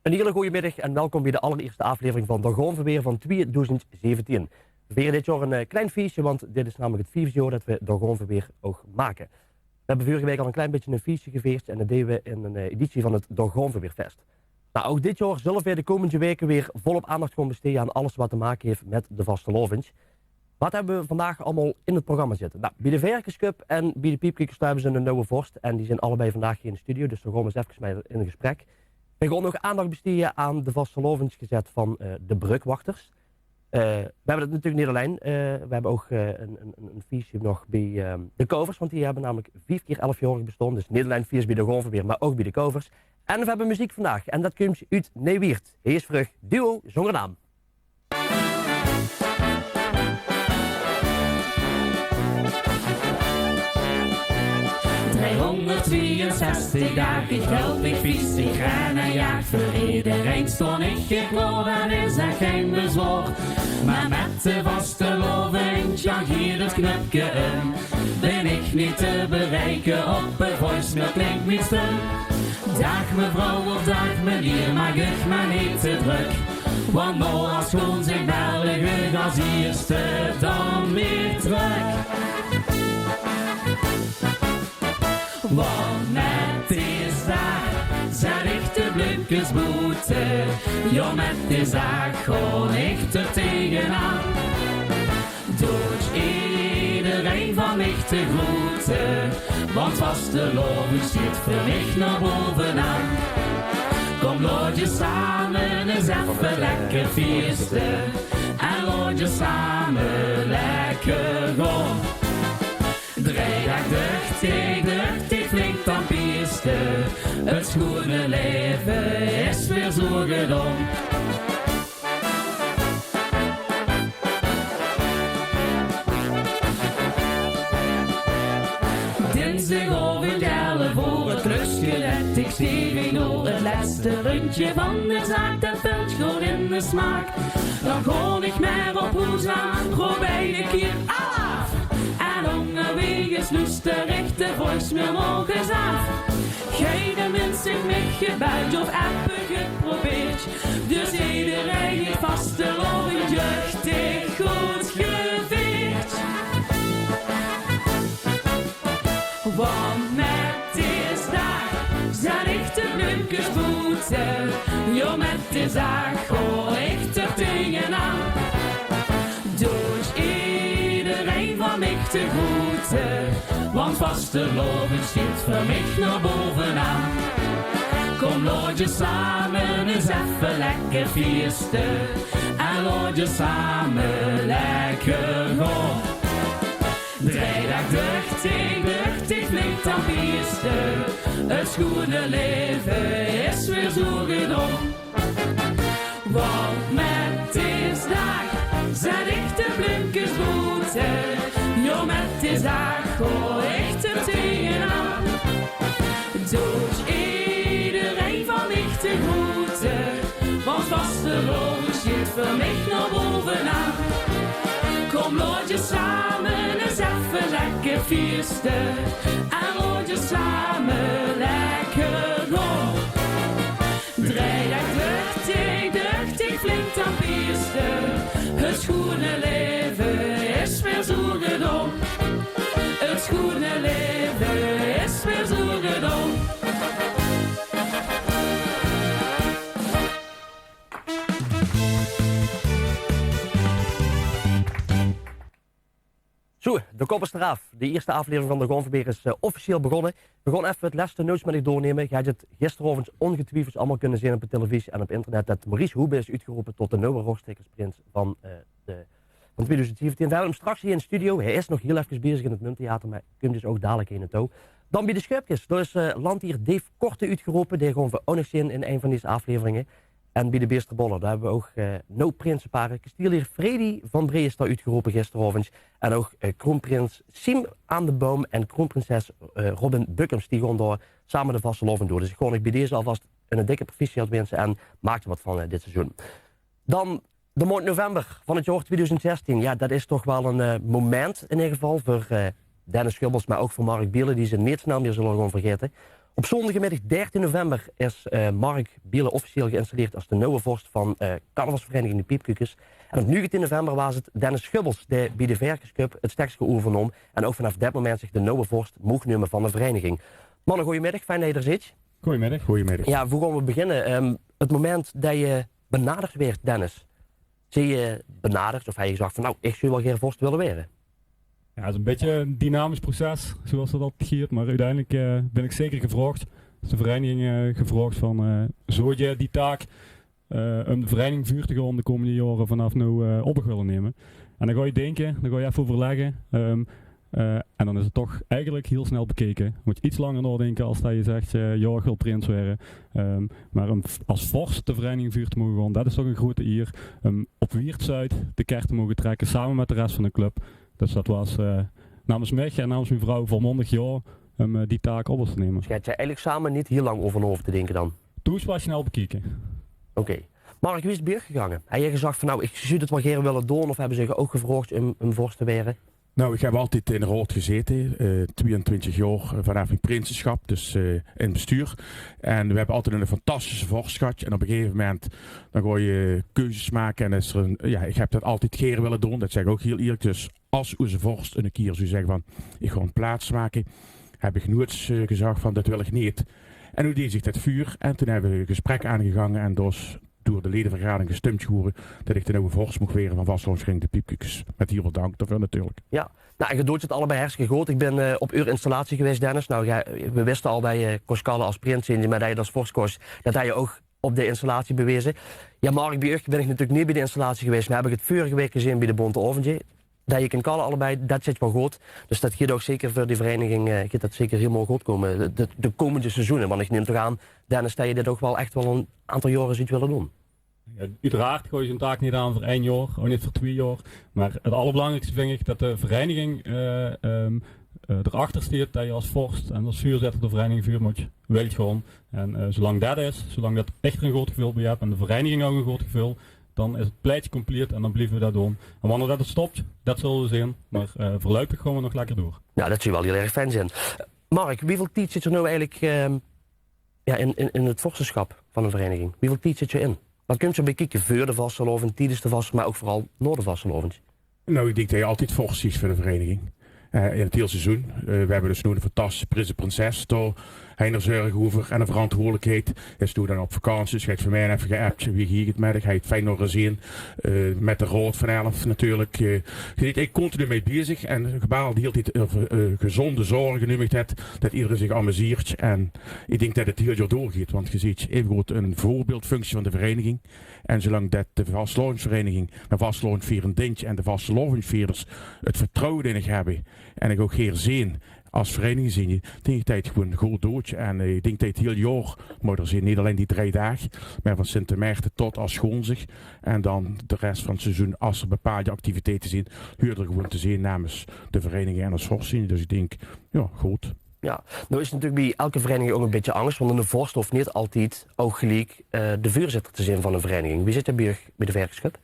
Een hele goede middag en welkom bij de allereerste aflevering van Dorgoonverweer van 2017. We vieren dit jaar een klein feestje, want dit is namelijk het 4e jaar dat we Dorgoonverweer ook maken. We hebben vorige week al een klein beetje een feestje gevierd en dat deden we in een editie van het Dorgoonverweerfest. Nou, ook dit jaar zullen we de komende weken weer volop aandacht gaan besteden aan alles wat te maken heeft met de vastelovens. Wat hebben we vandaag allemaal in het programma zitten? Nou, bij de Verkerscup en bij de Piepkikkers hebben ze een nieuwe vorst en die zijn allebei vandaag hier in de studio, dus we gaan eens even mee in gesprek. We gaan nog aandacht besteden aan de vastelovens gezet van de brugwachters. We hebben het natuurlijk niet alleen. We hebben ook een feestje nog bij de Kovers, want die hebben namelijk 4 keer 11-jarig bestaan. Dus niet alleen feest bij de Dorgoonverweer, maar ook bij de Kovers. En we hebben muziek vandaag en dat komt uit Neewiert. Hij is terug, duo zonder naam. 362 dagen, ik help, ik fiets, ik ren en jaag. Voor iedereen stond ik klaar, dat is echt geen bezwaar. Maar met de vastelovens, ja hier het knopje in. Ben ik niet te bereiken, op een voicemail klinkt mijn stem. Dag mevrouw of dag meneer, maak ik maar niet te druk. Want nou als gewoon zich België als eerste dan weer terug. Want met deze dag zet ik de blikjesboete. Ja, met deze dag ga ik er tegenaan. Doet iedereen van mij te groeten. Want vastelovens zit voor mij naar bovenaan. Kom, laat je samen eens even lekker feesten. En laat je samen lekker gaan. 3 dagen duchtig, flink dan piesten. Het schone leven is weer zo gedaan. Dinsdagavond 11 voor het klusgelet. Ik steeg door het laatste rondje van de zaak. Dat vult gewoon in de smaak. Dan ga ik meer op hoes aan, ga bij de keer af. En onderwegens luister de voicemail nog eens af. Geen mens heeft mij gebeld of appen geprobeerd. Dus iedereen heeft vastelovend jeugdig goed gevierd. Want met deze dag zet ik de blikjesboete. Jo, met deze dag ga ik er tegenaan. Doet iedereen van mij te groeten. Want vastelovens zit voor mij naar bovenaan. Kom, laat je samen eens even lekker feesten. En laat je samen lekker gaan. 3 dagen duchtig, flink dan piesten. Het schone leven is weer zo gedaan. Want met deze dag zet ik de blikjesboete. Jo, met deze dag ga ik er tegenaan. Doet iedereen van mij te groeten. Want vastelovens zit voor mij naar bovenaan. Kom, laat je samen eens even lekker feesten. En laat je samen lekker gaan. 3 dagen duchtig, flink dan piesten. Het schone leven is weer zo gedaan. Het schone leven is weer zo gedaan. Zo, de kop is eraf. De eerste aflevering van de Dorgoonverweer is officieel begonnen. We gaan even het laatste nieuws met u doornemen. Je hebt het gisteravond ongetwijfeld allemaal kunnen zien op de televisie en op internet dat Maurice Hoebe is uitgeroepen tot de nieuwe Roosstekersprins van 2017. We hebben hem straks hier in de studio. Hij is nog heel even bezig in het Munttheater, maar kunt dus ook dadelijk in het touw. Dan bij de Schuipjes. Daar is landheer Dave Korte uitgeroepen. Die gaan we ook nog zien in een van deze afleveringen. En bij de Beesterbollen, daar hebben we ook no prinsenparen. Kastelier Freddy van Bree is daar uitgeroepen gisteravond. En ook kroonprins Siem aan de Boom en kroonprinses Robin Buckums. Die gaan daar samen de vastelovend door. Dus ik ga bij deze alvast een dikke proficiat wensen en maak er wat van dit seizoen. Dan de maand november van het jaar 2016. Ja, dat is toch wel een moment in ieder geval voor Dennis Schubbels, maar ook voor Mark Bielen, die ze niet snel meer zullen gaan vergeten. Op zondagmiddag 13 november is Mark Bielen officieel geïnstalleerd als de nieuwe vorst van carnavalsvereniging De Piepkukes. En op 19 november was het Dennis Schubbels die bij de Verkerscup het stekske overnam. En ook vanaf dat moment zich de nieuwe vorst mocht nemen van de vereniging. Mannen, goedemiddag, fijn dat je er zit. Goedemiddag. Ja, hoe gaan we beginnen? Het moment dat je benaderd werd, Dennis. Zie je benaderd of heb je gezegd van nou, ik zou wel geen vorst willen worden? Ja, het is een beetje een dynamisch proces, zoals dat gaat. Maar uiteindelijk ben ik zeker gevraagd. Is de vereniging gevraagd van, zou je die taak om de vereniging vuur te gaan de komende jaren vanaf nu op willen nemen? En dan ga je denken, dan ga je even overleggen. En dan is het toch eigenlijk heel snel bekeken. Moet je iets langer nadenken als dat je zegt, ja, ik wil prins worden. Maar als vorst de vereniging vuur te mogen gaan, dat is toch een grote eer. Op Wiertzuid de kerk te mogen trekken samen met de rest van de club. Dus dat was namens mij en namens mijn vrouw volmondig ja om die taak op te nemen. Dus je hebt je eigenlijk samen niet heel lang over te denken dan? Toen is wel snel bekeken. Oké. Mark, wie is het bij gegaan? Heb je gezegd van nou, ik zou het wel graag willen doen of hebben ze ook gevraagd om vorst te worden? Nou, ik heb altijd in de raad gezeten, 22 jaar vanaf mijn prinsenschap, dus in het bestuur. En we hebben altijd een fantastische vorst gehad. En op een gegeven moment dan ga je keuzes maken en is er ik heb dat altijd graag willen doen, dat zeg ik ook heel eerlijk. Dus als onze vorst een keer zou zeggen van, ik ga een plaats maken, heb ik nooit gezegd van, dat wil ik niet. En nu deed zich dat vuur en toen hebben we een gesprek aangegangen en dus door de ledenvergadering gestemd geworden dat ik de nieuwe vorst mocht weren van Vastlandsvereniging De Piepkukes. Met heel veel dank daarvoor natuurlijk. Ja, nou, je doet het allebei hartstikke goed. Ik ben op uw installatie geweest, Dennis. Nou, we wisten al dat je Koskalle als prins in, maar dat je als vorst kost, dat hij je ook op de installatie bewezen. Ja, Mark, bij u ben ik natuurlijk niet bij de installatie geweest, maar heb ik het vorige week gezien bij de Bonte Oventje. Dat je kan kallen allebei, dat zit wel goed. Dus dat gaat ook zeker voor die vereniging, gaat dat zeker helemaal goed komen. De komende seizoenen, want ik neem toch aan, Dennis, dat je dit ook wel echt wel een aantal jaren ziet willen doen. Ja, uiteraard gooi je een taak niet aan voor 1 jaar, of niet voor 2 jaar. Maar het allerbelangrijkste vind ik dat de vereniging erachter staat dat je als vorst en als vuurzetter de vereniging vuur moet wilt gewoon. En zolang dat is, zolang dat echt een groot gevoel bij hebt en de vereniging ook een groot gevoel, dan is het pleitje compleet en dan blijven we dat doen. En wanneer dat het stopt, dat zullen we zien. Maar voorlopig gaan we nog lekker door. Ja, dat zie je wel heel erg fijn zijn. Mark, hoeveel tijd zit er nou eigenlijk in het vorstenschap van een vereniging? Hoeveel tijd zit je in? Wat kun je bij kijken voor de vastelovend, tijdens de vasten, maar ook vooral na de vastelovend? Nou, ik denk dat je altijd vorst is voor de vereniging. In het hele seizoen. We hebben dus nu een fantastische prins en prinses. Daar hij er zorgen over en een verantwoordelijkheid. Is toen dan op vakantie. Dus hij heeft voor mij even geappt. Wie ging het met? Hij heeft fijn nog gezien. Met de rood van 11 natuurlijk. Je ziet, ik continu mee bezig. En gebaald hield dit gezonde zorgen. Nu ik dat iedereen zich amuseert. En ik denk dat het heel jaar doorgaat. Want je ziet even goed een voorbeeldfunctie van de vereniging. En zolang dat de vastloonsvereniging, de vastloonsvieren dient en de vastloonsvierders het vertrouwen in hebben. En ik ook geen zien als vereniging zien je, denk ik dat het gewoon goed doodje. En ik denk dat het heel jaar, maar er zijn niet alleen die 3 dagen, maar van Sint-Maarten tot als Schoonzig. En dan de rest van het seizoen, als er bepaalde activiteiten zijn, huur er gewoon te zien namens de vereniging en als voorzien. Dus ik denk, ja, goed. Ja, nou is het natuurlijk bij elke vereniging ook een beetje angst, want een vorst hoeft niet altijd ook gelijk de vuurzitter te zijn van een vereniging. Wie zit er bij de Verkerscup?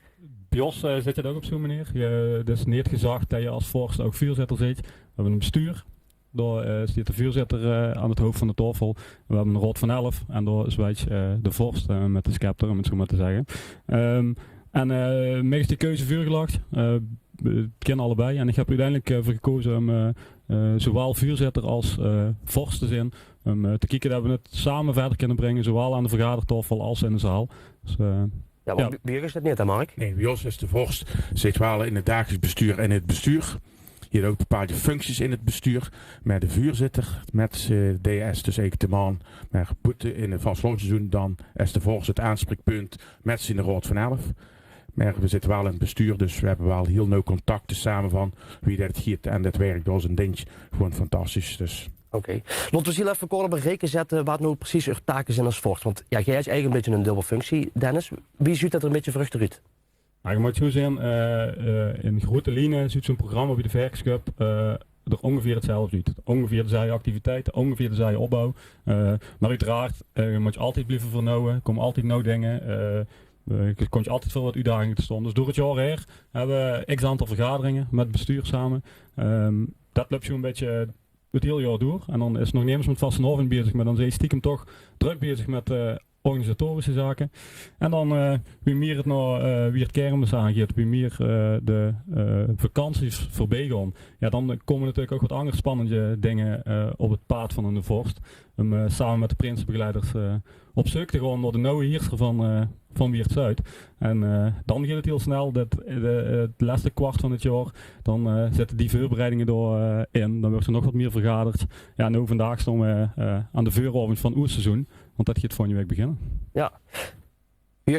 Bij ons zit het ook op zo'n manier. Het is niet gezegd dat je als vorst ook vuurzitter zit. We hebben een bestuur. Daar zit de vuurzitter aan het hoofd van de tafel. We hebben een rood van 11 en daar zwijgt de vorst met de scepter, om het zo maar te zeggen. Mij is die keuze vuurgelegd. Het kennen allebei. En ik heb uiteindelijk voor gekozen om zowel vuurzitter als vorst te zijn. Om te kijken dat we het samen verder kunnen brengen, zowel aan de vergadertafel als in de zaal. Dus, ja, maar bij is dat niet, hè Mark? Nee, bij ons is de vorst zit wel in het dagelijks bestuur en het bestuur. Je hebt ook bepaalde functies in het bestuur. Met de vuurzitter, met DS, dus eigenlijk de man. Maar boete in het vastloonseizoen, dan is de vorst het aanspreekpunt met zijn rood van 11. Maar we zitten wel in het bestuur, dus we hebben wel heel nauw contacten samen van wie dat giet. En dat werkt door zijn ding gewoon fantastisch. Dus. Oké. Laten we even kort op een reken zetten wat nou precies uw taken zijn als vorst. Want ja, jij is eigenlijk een beetje een dubbele functie, Dennis. Wie ziet dat er een beetje vruchten uit? Nou, je moet zo zien, in grote lijnen ziet zo'n programma bij de Verkerscup er ongeveer hetzelfde uit. Ongeveer dezelfde activiteiten, ongeveer dezelfde opbouw. Maar uiteraard moet je altijd blijven vernauwen, er komen altijd nieuwe dingen. Je komt je altijd veel wat uitdagingen te staan. Dus door het jaar heen hebben we x aantal vergaderingen met het bestuur samen. Dat loopt zo'n beetje het hele jaar door. En dan is nog niet eens met vastenavond bezig, maar dan zijn je stiekem toch druk bezig met organisatorische zaken. En dan wie meer het nou wie het kermis aangeeft, wie meer de vakanties voorbij gaan. Ja, dan komen natuurlijk ook wat andere spannende dingen op het pad van een vorst. Om samen met de prinsenbegeleiders op zoek te gaan naar de nieuwe heerser van Weert Zuid. En dan gaat het heel snel, het laatste kwart van het jaar, dan zitten die voorbereidingen door in. Dan wordt er nog wat meer vergaderd. Ja, nu vandaag staan we aan de vooravond van het oerseizoen, want dat gaat volgende week beginnen. Ja.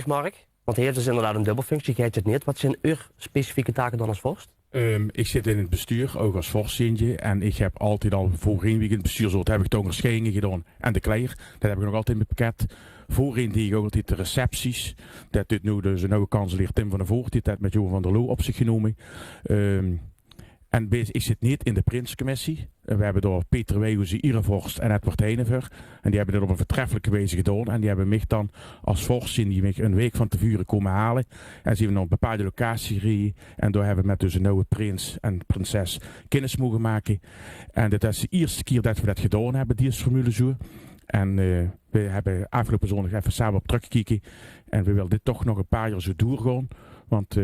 Mark, want hij heeft dus inderdaad een dubbelfunctie, jij het niet. Wat zijn uw specifieke taken dan als vorst? Ik zit in het bestuur, ook als vorstzientje. En ik heb altijd al voorheen weekend bestuur, zo heb ik de onderscheidingen gedaan. En de kleier, dat heb ik nog altijd in mijn pakket. Voorheen deed ik ook altijd de recepties. Dat doet nu dus een oude kanselier Tim van der Voort, die heeft met Johan van der Loo op zich genomen. En ik zit niet in de Prinscommissie. We hebben door Peter Wijhuizen, Ira Vorst en Edward Heinever. En die hebben dit op een vertreffelijke wijze gedaan. En die hebben mij dan als vorst die mij een week van tevoren komen halen. En ze hebben naar een bepaalde locatie gereden. En daar hebben we met dus een nieuwe prins en prinses kennis mogen maken. En dit is de eerste keer dat we dat gedaan hebben, die is Formule zo. En we hebben afgelopen zondag even samen op teruggekeken. En we willen dit toch nog een paar jaar zo doorgaan. Want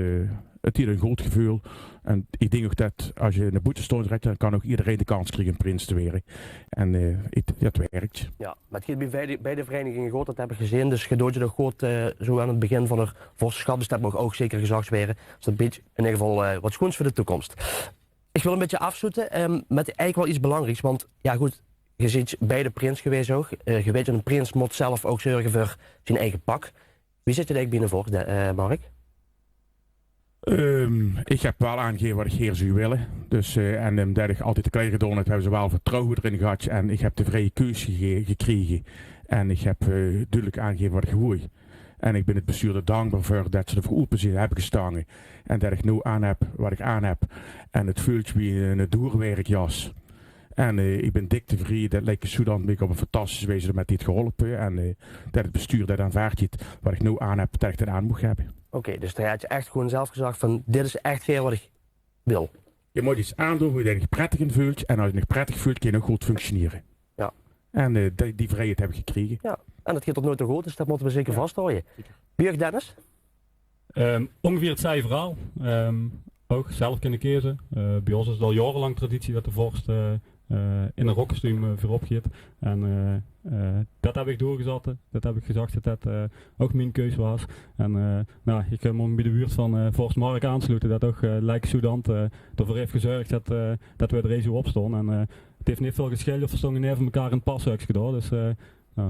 het is een groot gevoel. En ik denk ook dat als je in de boetestoon rijdt, dan kan ook iedereen de kans krijgen een prins te worden. En dat werkt. Ja, maar het gaat bij de verenigingen goed, dat heb ik gezien. Dus je doet je nog goed zo aan het begin van het vorstschap. Dus dat mag ook zeker gezag worden. Dus dat biedt in ieder geval wat schoons voor de toekomst. Ik wil een beetje afsluiten met eigenlijk wel iets belangrijks. Want ja goed, je zit bij de prins geweest ook. Je weet, een prins moet zelf ook zorgen voor zijn eigen pak. Wie zit je er eigenlijk binnen voor, Mark? Ik heb wel aangegeven wat ik hier zou willen. Dus, en dat ik altijd de klein gedaan heb, hebben ze wel vertrouwen erin gehad. En ik heb de vrije keuze gekregen. En ik heb duidelijk aangegeven wat ik wil. En ik ben het bestuur er dankbaar voor dat ze ervoor open hebben gestaan. En dat ik nu aan heb wat ik aan heb. En het voelt wie een doorwerkjas. En ik ben dik tevreden. Dat lijkt Sudan ben ik op een fantastische wijze met dit geholpen. En dat het bestuur dat aanvaardt wat ik nu aan heb, dat ik dat aan moet hebben. Oké, dus daar had je echt gewoon zelf gezegd van dit is echt veel wat ik wil. Je moet iets aandoen waar je je prettig in voelt. En als je je prettig voelt, kun je nog goed functioneren. Ja. En die vrijheid heb ik gekregen. Ja, en dat gaat tot nooit te goed, dus dat moeten we zeker vasthouden. Björk Dennis? Ongeveer hetzelfde verhaal. Ook zelf kunnen kiezen. Bij ons is het al jarenlang traditie dat de vorst in een rokkostuum voorop gaat. En dat heb ik doorgezet. Dat heb ik gezegd dat dat ook mijn keus was. En ik kan me bij de buurt van vorst Mark aansluiten. Dat ook lijkt Soudant ervoor heeft gezorgd dat we er zo op stonden. En het heeft niet veel gescheld of we stonden even elkaar in het pashuis gedaan. Dus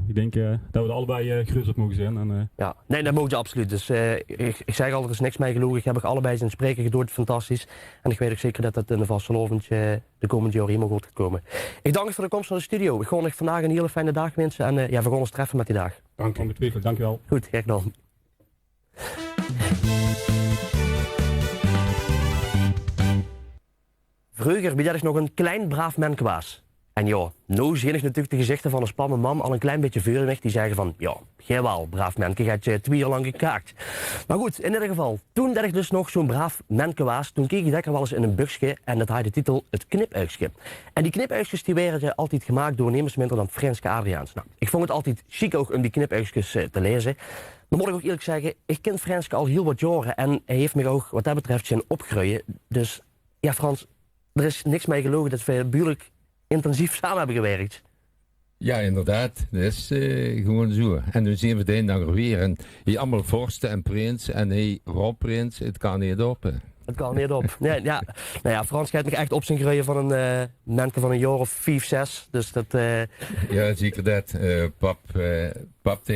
ik denk dat we er allebei gerust op mogen zijn. En, ja, nee, dat moet je absoluut. Dus ik zeg altijd, er is niks mee gelogen. Ik heb allebei zijn spreken gedoord, fantastisch. En ik weet ook zeker dat het in de vastelovend de komende jaren helemaal goed gaat komen. Ik dank je voor de komst van de studio. Ik ga nog vandaag een hele fijne dag wensen. En we gaan ons treffen met die dag. Dank je. Dank je wel. Goed, graag gedaan. Vroeger ben ik nog een klein braaf manneke was. En ja, nu zie ik natuurlijk de gezichten van een spam en mam al een klein beetje vuur weg. Die zeggen van, ja, jij wel, braaf manneke, gaat je 2 jaar lang gekaakt. Maar goed, in ieder geval, toen dat ik dus nog zo'n braaf manneke was, toen keek ik lekker wel eens in een boekje en dat had de titel Het Knipuigstje. En die knipuigstjes die werden altijd gemaakt door niemand minder dan Franske Adriaans. Nou, ik vond het altijd chic ook om die knipuigstjes te lezen. Dan moet ik ook eerlijk zeggen, ik ken Franske al heel wat jaren en hij heeft me ook wat dat betreft zijn opgroeien. Dus ja, Frans, er is niks mee gelogen dat we buurlijk intensief samen hebben gewerkt. Ja, inderdaad. Dat is gewoon zo. En nu zien we de dag er weer. En hij allemaal vorsten en prins en hij Rob Prins. Het kan niet op. Het kan niet op. Nee, ja. Nou ja, Frans gaat nog echt op zijn groeien van een mensen van een jaar of 5, 6. Dus dat... Ja, zeker dat. Pap wordt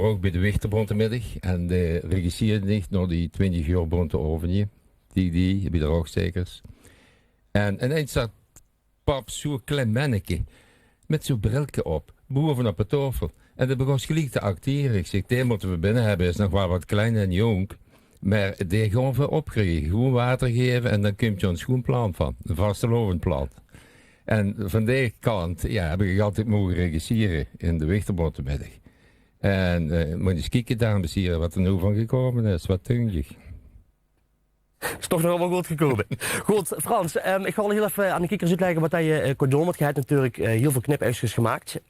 ook bij de Wichterbond middag. En de regisseerde niet naar die 20 jaar bond over die bij de rookstekers. En ineens zat pap zo'n klein manneke met zo'n brilke op, bovenop het tafel. En dan begon gelijk te acteren. Ik zeg, die moeten we binnen hebben, is nog wel wat klein en jong. Maar die gaan we opkrijgen, gewoon water geven en dan komt je een schoenplan van, een vastelovendplan. En van die kant heb ik altijd mogen regisseren in de Wichterbondmiddag. En moet je eens kijken, dames hier, wat er nu van gekomen is, wat tuinlijk. Is toch nog allemaal goed gekomen. Goed, Frans, ik ga al heel even aan de kijkers uitleggen wat je gedaan hebt. Je hebt natuurlijk heel veel knipuitjes gemaakt.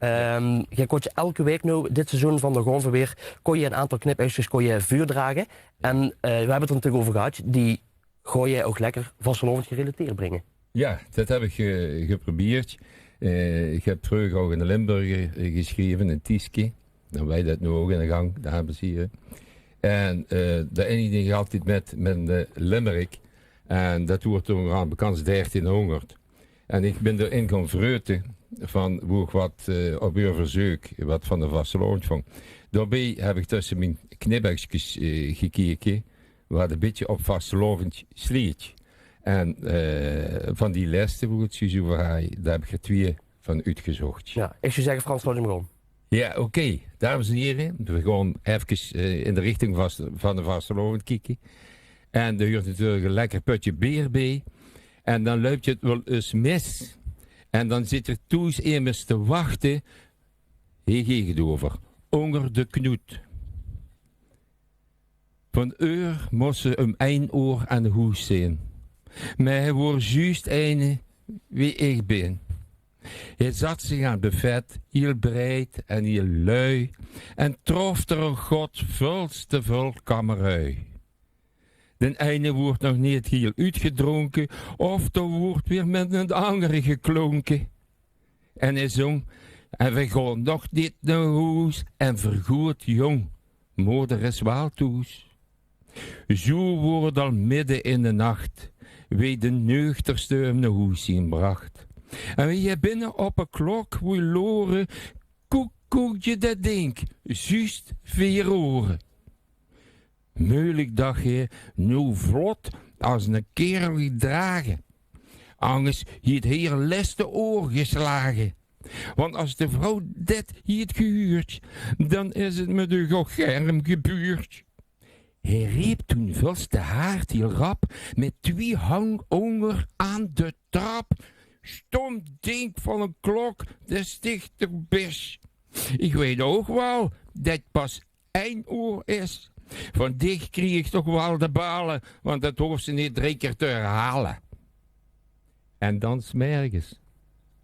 Je kon je elke week nu, dit seizoen van de Gonverweer, kon je een aantal knipuitjes vuur dragen. En we hebben het er natuurlijk over gehad, die gooi je ook lekker vastelovend gerelateerd brengen. Ja, dat heb ik geprobeerd. Ik heb terug ook in de Limburger geschreven, in Tieske. Dan wij dat nu ook in de gang, dames en heren. En dat eindigde ik altijd met de Limerick. En dat wordt toen aan bekend 1300. En ik ben erin gaan vreuten van hoe ik wat op uw verzoek, wat van de vastelovend vond. Daarbij heb ik tussen mijn knipbekjes gekeken, wat een beetje op vastelovend sleet. En van die lijsten, hoe het zo waar, daar heb ik er 2 van uitgezocht. Ja, ik zou zeggen, Frans, laat hem gewoon. Ja, oké. Dames en heren, we gaan even in de richting van de vastelovend kijken. En er hoort natuurlijk een lekker putje bier bij. En dan loopt je het wel eens mis. En dan zit er toes immers te wachten. Hier ging het over. Onder de knoet. Van uur moest ze 1 oor aan de hoes zijn. Maar hij wordt juist een wie ik ben. Hij zat zich aan het buffet, heel breed en heel lui, en trof er een godvulste vol kamerui. Den ene wordt nog niet heel uitgedronken, of er wordt weer met een andere geklonken. En hij zong, en we gaan nog niet naar huis, en vergoed jong, moeder is wel toes. Zo wordt al midden in de nacht, wie de nuchterste hem naar huis zien bracht. En wie je binnen op een klok wil loren, koek je dat ding, juist 4 oren. Moeilijk dacht je, nu vlot als een kerel die dragen. Anders je het hier leste oor geslagen. Want als de vrouw dit heeft gehuurd, dan is het met de gocherm gebuurd. Hij riep toen vast de haard heel rap, met 2 hangonger aan de trap. Stom ding van een klok, de stichter bis. Ik weet ook wel dat pas 1 uur is. Van dicht kreeg ik toch wel de balen, want dat hoeft ze niet 3 keer te herhalen. En dan 's morgens,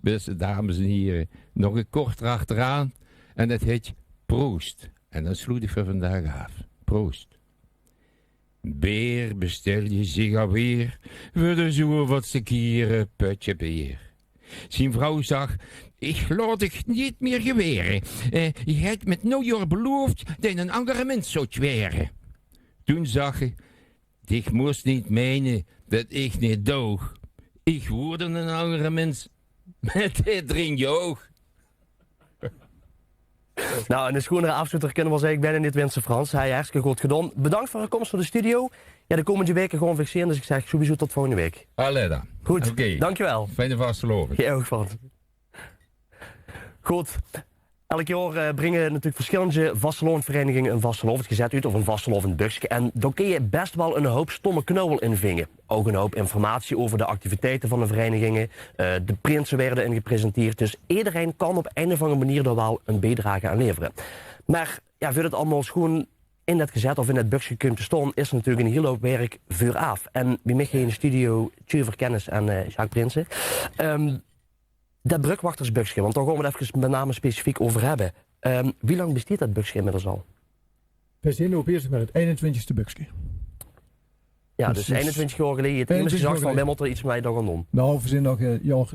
beste dames en heren, nog een kort achteraan en het heet Proost. En dan sloeg ik voor vandaag af. Proost. Beer, bestel je zich alweer, voor de zoer wat ze kieren, putje beer. Zijn vrouw zag, ik laat ik niet meer geweren. Je hebt met nieuwjaar beloofd dat een andere mens zou tweren. Toen zag ik, ik moest niet menen dat ik niet doog. Ik word een andere mens met dit in je oog. Nou, en de schoonere afsluiter kunnen we zeggen, ik ben in dit wensen, Frans. Hij heeft hartstikke goed gedaan. Bedankt voor de komst naar de studio. Ja, de komende weken gewoon fixeren, dus ik zeg sowieso tot volgende week. Allee dan. Goed, Oké. Dankjewel. Fijne vastelovend. Jij ook, Frans. Goed. Elk jaar brengen natuurlijk verschillende vastelovendverenigingen een vastelovend gezet uit of een vastelovend busje. En daar kun je best wel een hoop stomme knauwel in vingen. Ook een hoop informatie over de activiteiten van de verenigingen. De prinsen werden in gepresenteerd. Dus iedereen kan op een of andere manier daar wel een bijdrage aan leveren. Maar ja, voor het allemaal gewoon in het gezet of in het busje komt te staan, is er natuurlijk een hele hoop werk vooraf. En bij mij in de studio Tjuver Kennis en Jacques Prinsen. Dat brukwachtersbusje, want daar gaan we het even met name specifiek over hebben. Wie lang bestaat dat busje inmiddels al? We zijn nu bezig met het 21ste busje. Ja, dus 21 jaar geleden. Het is gezegd van, wij moeten er iets mee gaan doen. Nou, we zijn nog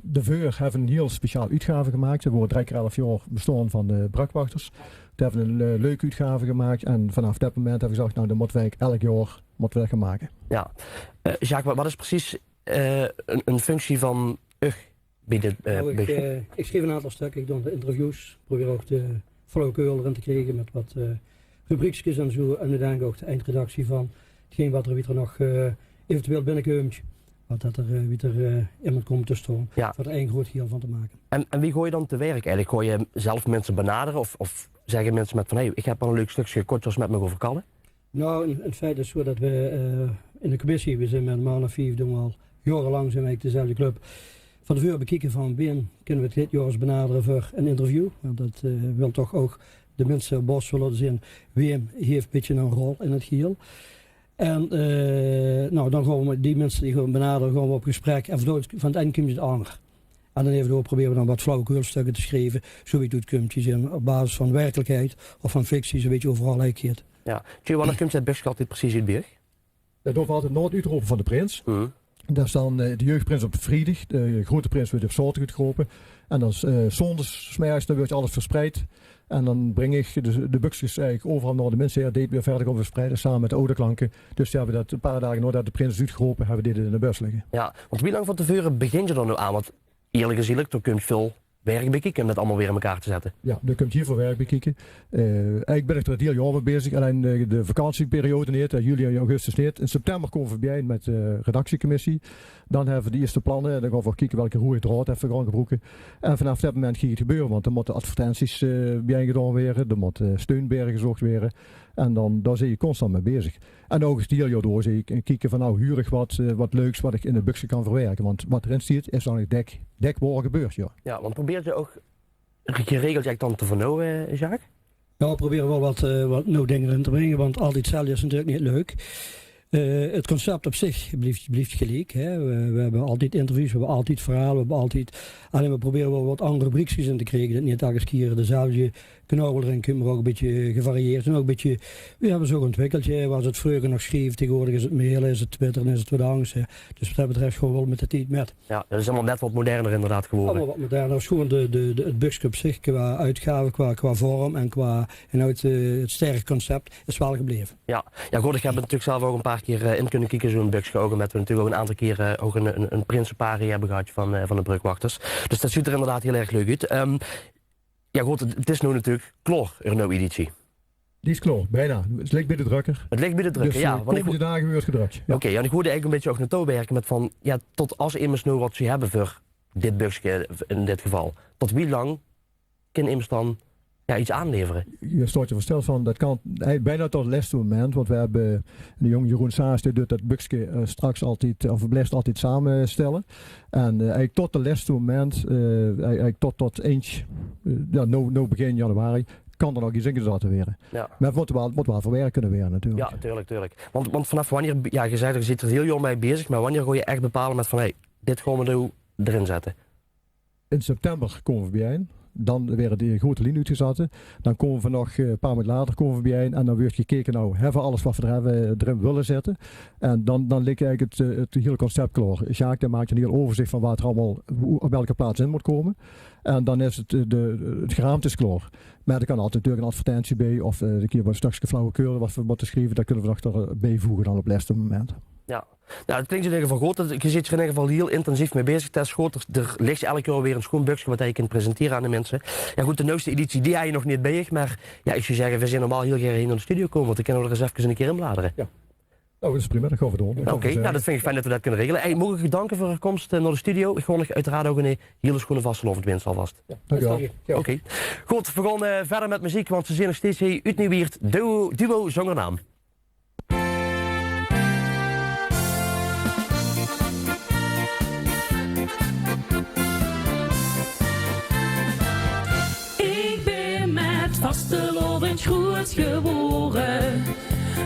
de Veur hebben een heel speciaal uitgave gemaakt. We worden 3 keer 11 jaar bestaan van de brugwachters. We hebben een leuke uitgave gemaakt en vanaf dat moment hebben we gezegd, nou, dan moeten wij elk jaar moeten we gaan maken. Ja. Jacques, wat is precies een functie van bij dit ik schreef een aantal stukken, ik doe de interviews, probeer ook de flauwekul erin te krijgen met wat rubriekjes en zo. En uiteindelijk ook de eindredactie van hetgeen wat er weer nog eventueel binnenkomt. Wat dat er weer iemand komt te staan. Ja. Voor er één groot geheel van te maken. En wie gooi je dan te werk eigenlijk? Gooi je zelf mensen benaderen of zeggen mensen met van hey, ik heb al een leuk stukje kortjes met me over kallen? Nou, in feite is het zo dat we in de commissie, we zijn met een maand of 5, doen we al jarenlang zijn wij dezelfde club. Van de Veur bekijken van wie kunnen we dit jaar eens benaderen voor een interview. Want dat wil toch ook de mensen op bos willen zien wie heeft een beetje een rol in het geheel. En dan gaan we die mensen die gaan benaderen, gaan we op gesprek. En van het eind komt het ander. En dan even door proberen we dan wat flauwekulstukken te schrijven. Zoiets doet komt je zien op basis van werkelijkheid of van fictie, zo'n beetje overal lijkt. Ja. Wanneer komt het bugske altijd precies in Birg? Dat doen we altijd Noord-Uitroepen van de Prins. Daar staan de jeugdprins op vrijdag, de grote prins wordt op zaterdag uitgeroepen. En dan zondags, 's middags, dan wordt alles verspreid. En dan breng ik de bugskes eigenlijk overal naar de mensen die weer verder gaan verspreiden, samen met de oude klanken. Dus hebben we dat een paar dagen nadat de prins is uitgeroepen, hebben we dit in de bus liggen. Ja, want wie lang van tevoren begin je er nu aan? Want eerlijk gezegd, er komt veel werk bekijken om dat allemaal weer in elkaar te zetten. Ja, er komt hier veel werk bekijken. Eigenlijk ben ik er het hele jaar mee bezig. Alleen de vakantieperiode niet, juli en augustus niet. In september komen we bij met de redactiecommissie. Dan hebben we de eerste plannen. Dan gaan we kijken welke rode draad even gaan gebruiken. En vanaf dat moment gaat het gebeuren. Want er moeten advertenties bij gedaan worden. Er moeten steunbergen gezocht worden. En daar zie je constant mee bezig. En ook het hele jaar door zie ik kijken van nou huurig wat leuks wat ik in de bugske kan verwerken. Want wat erin zit is dan dekbaar gebeurd. Ja, want probeer je ook geregeld dan te vernauwen, Jacques? Ja, we proberen wel wat nieuwe dingen in te brengen, want altijd hetzelfde is natuurlijk niet leuk. Het concept op zich blijft gelijk. Hè. We hebben altijd interviews, we hebben altijd verhalen, we hebben altijd... Alleen we proberen wel wat andere rubriekjes in te krijgen. Dat niet elke keer dezelfde kanaal erin komt, maar ook een beetje gevarieerd. En ook een beetje, we hebben zo ontwikkeld. Was het vroeger nog schreef, tegenwoordig is het mail, is het Twitter en is het wat anders. Dus wat dat betreft gewoon wel met de tijd met. Ja, dat is allemaal net wat moderner inderdaad geworden. Allemaal wat moderner. Dus gewoon het bugske op zich, qua uitgave, qua vorm en qua inhoud, het sterke concept is wel gebleven. Ja, goed, ik heb het natuurlijk zelf ook een paar keer in kunnen kijken, zo'n bugske ook. Met we natuurlijk ook een aantal keer ook een prinsenparie hebben gehad van de brugwachters. Dus dat ziet er inderdaad heel erg leuk uit. Ja goed, het is nu natuurlijk klaar, een nieuwe editie. Die is klaar, bijna. Het ligt bij de drukker. Het ligt bij de drukker, dus, ja. Komende dagen weer gedrukt. Ja. Oké, en ik hoorde eigenlijk een beetje ook naartoe werken met van, ja, tot als immers nu wat ze hebben voor dit bugske in dit geval. Tot wie lang kan immers dan iets aanleveren? Je stort je versteld van, dat kan bijna tot het laatste moment, want we hebben de jonge Jeroen Saas, die doet dat bugske straks altijd, of blijft altijd samenstellen. En eigenlijk tot het laatste moment, eigenlijk tot eentje, nou begin januari, kan er nog iets ingezet worden. Ja. Maar het moet wel verwerkt kunnen worden natuurlijk. Ja, tuurlijk. Want vanaf wanneer, ja, je zei er, je zit er heel jong mee bezig, maar wanneer ga je echt bepalen met van, hey, dit gaan we nu erin zetten? In september komen we bijeen. Dan weer de grote linie uitgezet. Dan komen we nog een paar maanden later komen we bijeen. En dan wordt gekeken, nou, hebben we alles wat we erin willen zetten. En dan ligt eigenlijk het hele concept klaar. Jacques, dan maakt een heel overzicht van waar het allemaal, op welke plaats in moet komen. En dan is het geraamte is klaar. Maar er kan altijd natuurlijk een advertentie bij. Of een keer wat stukje flauwekul wat we moeten schrijven. Dat kunnen we nog erbij voegen dan op het laatste moment. Ja. Nou, het klinkt in ieder geval goed. Je zit er in ieder geval heel intensief mee bezig. Het is goed. Er ligt elke keer weer een schoon bugske wat je kunt presenteren aan de mensen. Ja goed, de nieuwste editie die heb je nog niet bij je. Maar ja, ik zou zeggen, we zijn normaal heel graag hier naar de studio komen. Want dan kunnen we er eens even een keer in bladeren. Ja. Nou, dat is prima. Dat gaan we doen. Oké, nou dat vind ik fijn dat we dat kunnen regelen. Hey, mag ik u danken voor uw komst naar de studio. Ik ga nog uiteraard ook een hele schone vastelovend winst alvast. Ja, dankjewel. Oké. Goed, we gaan verder met muziek, want ze zijn nog steeds hier uitnieuweerd duo zangernaam. Vastelovend goed geboren.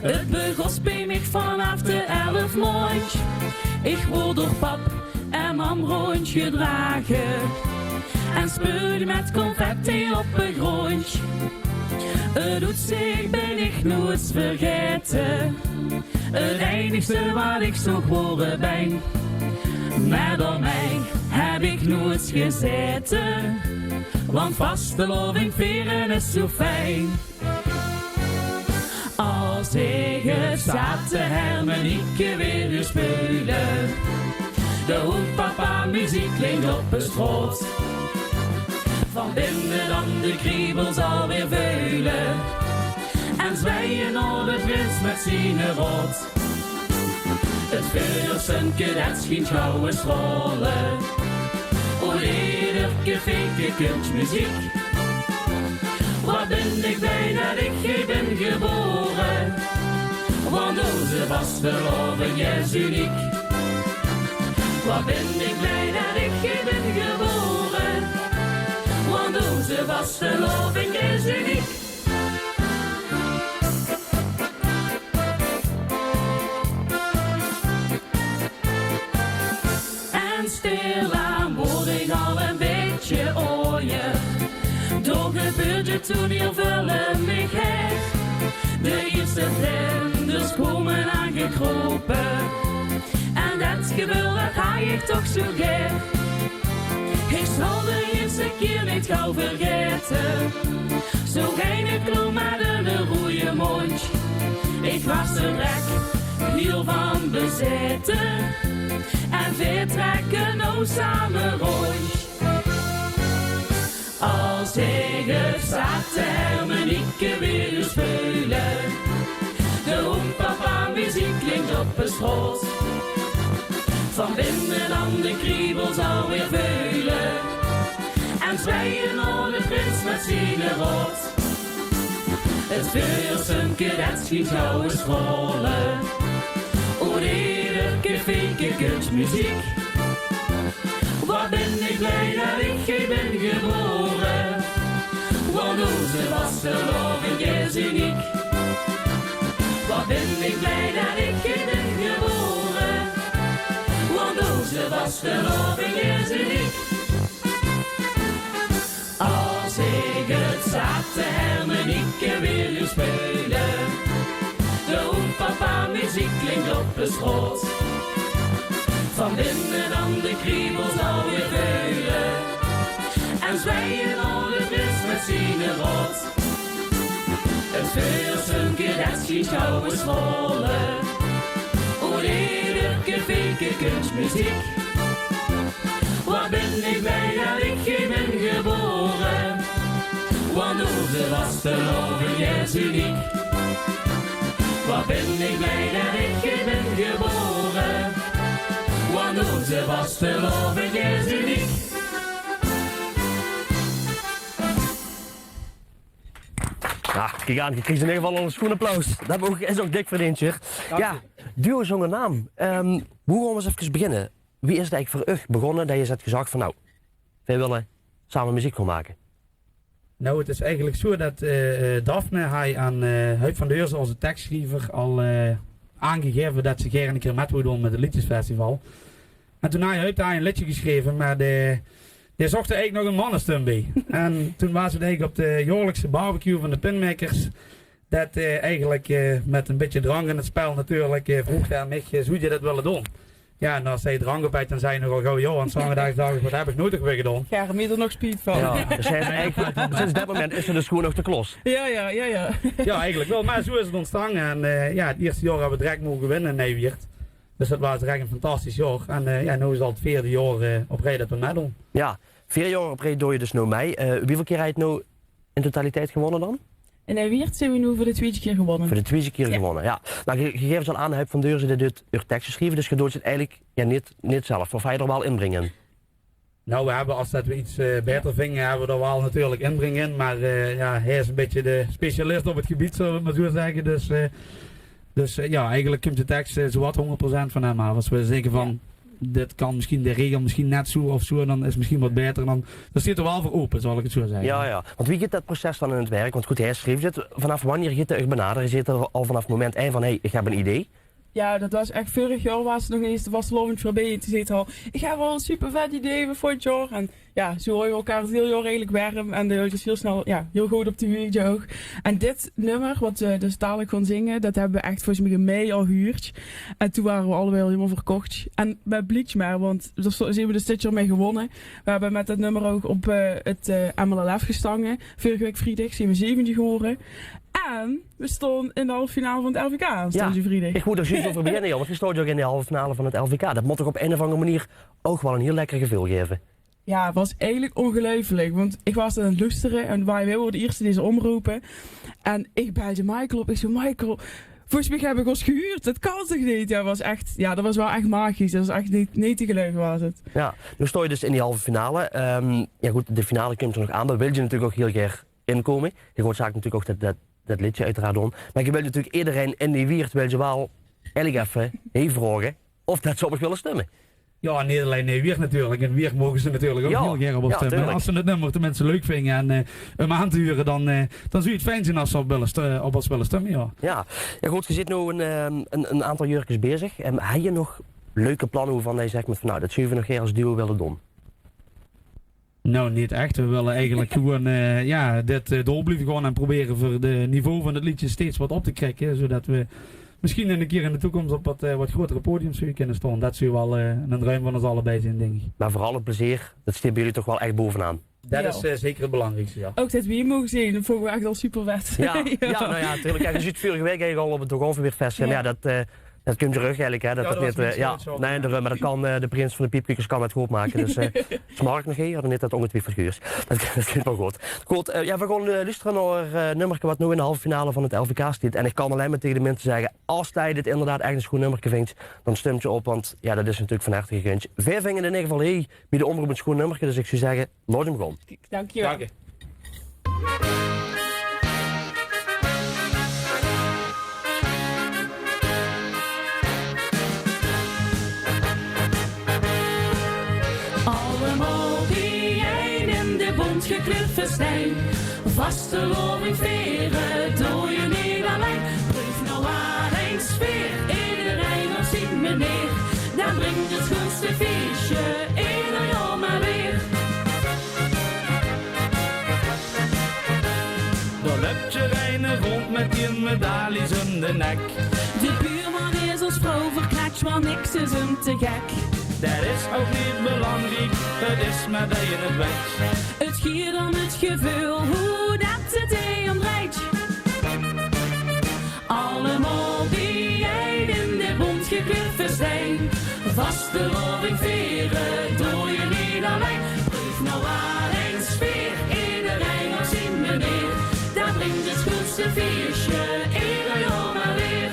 Het begon bij mij vanaf de 11 maand. Ik word door pap en mam rondje dragen. En speelde met confetti op een grondje. Het doet zich ben ik nooit vergeten. Het enigste wat ik zo geboren ben. Maar door mij heb ik nooit gezeten. Want vasteloving vieren is zo fijn. Als ik het zat te Hermanieke weer spelen. De hoedpapa muziek klinkt op het schoot. Van binnen dan de kriebels alweer veulen. En zwijgen op het prins met zijn rot. Het vuursenke dat schijnt gauw eens rollen. O ieder vinke kunstmuziek. Wat ben ik blij dat ik hier ben geboren. Want onze vasteloving is uniek. Wat ben ik blij dat ik hier ben geboren. Want onze vasteloving is uniek. stilaan word ik al een beetje ooier. Door gebeurt het toen heel veel in mij her. De eerste vlinders komen aangekropen. En dat gevoel dat ga ik toch zo gek. Ik zal de eerste keer niet gauw vergeten. Zo geen klom met een roeie mond. Ik was er direct heel van bezeten. En we trekken nou samen rond. Als ik het zat Hermenieke weer spelen. De hoenpapa muziek klinkt op een schoot. Van binnen dan de kriebels alweer veulen. En zwijgen al de prins met zijn rood. Het vuursunke dat schiet jou eens rollen. O heerlijke fake kunstmuziek. Wat ben ik blij dat ik ben geboren. Want onze was gelovig is uniek. Wat ben ik blij dat ik ben geboren. Want onze was gelovig is uniek. Als ik het zat de Hermenieke weer spelen. De hoenpapa muziek klinkt op de schoot. Van binnen dan de kriebels alweer veulen. En zwijgen al de vis met zijn rood. Het vuursunke dat schiet jou eens rollen. O heerlijke fake kunstmuziek. Wat ben ik blij dat ik ben geboren. Want onze was te loven is uniek. Wat ben ik blij dat ik ben geboren. Want onze was te loven is uniek. Ja, kijk aan, je krijgt in ieder geval al een schoenapplaus. Dat is ook dik verdiend, zeg. Ja, duo zonder naam. Hoe gaan we eens even beginnen? Wie is het eigenlijk voor u begonnen dat je hebt gezegd van nou, wij willen samen muziek gaan maken? Nou, het is eigenlijk zo dat Daphne hij aan Huip van der Heurzen, onze tekstschrijver, al aangegeven dat ze graag een keer met wil doen met het liedjesfestival. En toen hij een liedje geschreven, maar die zocht er eigenlijk nog een mannenstem bij. En toen was het eigenlijk op de jaarlijkse barbecue van de Pinmakers, dat eigenlijk met een beetje drank in het spel natuurlijk vroeg aan mij, zou je dat willen doen? Ja, en als hij drank op had, dan zei je nogal gauw, joh, en zondag dacht ik, wat heb ik nooit weer gedaan? Ja, er er nog speed van. Ja, dus sinds dat moment is er de schoen nog te klos. Ja. Ja, eigenlijk wel, maar zo is het ontstaan. En ja, het eerste jaar hebben we direct mogen winnen in Nijweert. Dus dat was echt een fantastisch jaar. En ja, nu is het al het 4e jaar op rij dat we meedoen. Ja, 4 jaar op rij doe je dus nou mee. Hoeveel keer heb je het nou in totaliteit gewonnen dan? En in Weert zijn we nu voor de 2e keer gewonnen. Voor de 2e keer gewonnen, ja. Nou, je geeft al aan, Huip van der Heurzen dit uw tekst geschreven, dus je doet het eigenlijk niet zelf. Of ga je er wel inbrengen? Nou, we hebben, als dat we iets beter vinden, hebben we er wel natuurlijk inbrengen in. Maar ja, hij is een beetje de specialist op het gebied, zullen we maar zo zeggen. Dus ja, eigenlijk komt de tekst zowat 100% van hem af. Als we zeggen van, dit kan misschien de regel misschien net zo of zo, dan is het misschien wat beter. Dan zit er wel voor open, zal ik het zo zeggen. Ja. Want wie gaat dat proces dan in het werk? Want goed, hij schreef het. Vanaf wanneer gaat hij benaderen? Je zit er al vanaf het moment 1 van, hey, ik heb een idee. Ja, dat was echt vorig jaar was het nog eens de vastelovend voorbij. En toen zei het al, ik heb wel een super vet idee voor het jaar. En ja, zo houden we elkaar het heel jaar eigenlijk warm. En dus heel snel, ja, heel goed op de muziek ook. En dit nummer, wat we dus dadelijk gaan zingen, dat hebben we echt volgens mij in mei al gehuurd. En toen waren we allebei al helemaal verkocht. En bij Bleach maar, want daar zijn we dus dit jaar mee gewonnen. We hebben met dat nummer ook op het MLLF gestangen. Vorige week vrijdag zijn we 7e geworden. En we stonden in de halve finale van het LVK. Ja, ik moet er juist over beginnen, joh, want je stond ook in de halve finale van het LVK. Dat moet toch op een of andere manier ook wel een heel lekker gevoel geven. Ja, het was eigenlijk ongelooflijk, want ik was aan het luisteren en wij wilden de eerste deze omroepen. En ik belde Michael op, ik zei, Michael, volgens mij heb ik ons gehuurd, dat kan toch niet? Ja, dat was wel echt magisch, dat was echt niet te geloven was het. Ja, nu stond je dus in die halve finale. Ja goed, de finale komt er nog aan, daar wil je natuurlijk ook heel graag inkomen. Je hoort zaak natuurlijk ook dat liedje uiteraard doen. Maar je wilt natuurlijk iedereen in die wiert wil je wel eigenlijk even vragen of dat ze op willen stemmen. Ja, niet alleen Nijweert natuurlijk. In Weert mogen ze natuurlijk ook heel graag op stemmen. Ja, als ze het nummer de mensen leuk vinden en hem aan te huren, dan zou je het fijn zijn als ze op ons willen stemmen, ja. Ja, goed, je zit nu een aantal jurkjes bezig. Heb je nog leuke plannen waarvan hij zegt met van nou, dat zullen we nog een keer als duo willen doen? Nou, niet echt. We willen eigenlijk gewoon dit door blijven gaan en proberen voor de niveau van het liedje steeds wat op te krikken. Zodat we misschien een keer in de toekomst op wat grotere podiums kunnen staan. Dat zou wel een ruim van ons allebei zijn, denk ik. Maar vooral het plezier, dat stippen jullie toch wel echt bovenaan. Dat is zeker het belangrijkste, ja. Ook dat we hier mogen zien, dat vonden we echt al super vet. Ja, nou ja, natuurlijk. Kijk, je ziet vorige week eigenlijk al op het Dogonverweerfest. En ja, dat komt terug eigenlijk. Hè, maar dat kan de prins van de piepkukers kan het goed maken. Dus smaak nog hier, dan is dat ongetwijfeld verguurs. Dat klinkt wel goed. Goed, we gaan luisteren naar een nummer wat nu in de halve finale van het LVK staat. En ik kan alleen maar tegen de mensen zeggen, als hij dit inderdaad echt een goed nummer vindt, dan stemt je op, want ja, dat is natuurlijk van harte gegund. Wij vinden in ieder geval bij de omroep een goed nummer, dus ik zou zeggen, laat hem gaan. Dankjewel. Dank je. Gekleurd festijn, vaste loving veren, doe je niet alleen. Proef nou waar een sfeer, iedereen nog ziet me neer. Dan brengt het schoonste feestje, ieder jaar maar weer. Dan heb je reine rond met die medailles om de nek. De buurman is als vrouw verknakt, want niks is hem te gek. Dat is ook niet belangrijk, het is maar dat je het weet. Het gier om het gevoel, hoe dat het hem draait. Allemaal bijeen in de bont gekleurd festijn. Vaste loving veren, doe je niet alleen. Proef nou waar een sfeer, iedereen nog zien meneer. Dat brengt het schoonste feestje, ieder jaar maar weer.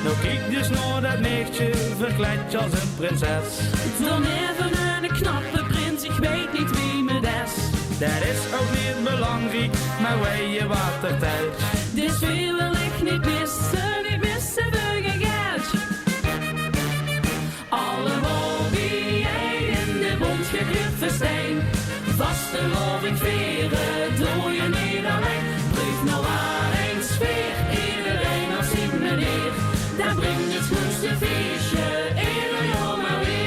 Nou kijk dus naar dat neefje, verkleed je als een prinses. Dan even een knappe prins, ik weet niet wie me des. Dat is ook niet belangrijk, maar wij je water thuis. Dus wie wil ik niet missen burgergeld. Allemaal bijeen in de bont gekleurd festijn. Vaste loving veren, doe je niet alleen. Proef nou waar een sfeer, iedereen als zien meneer. Dat brengt het schoonste feestje, ieder jaar maar weer.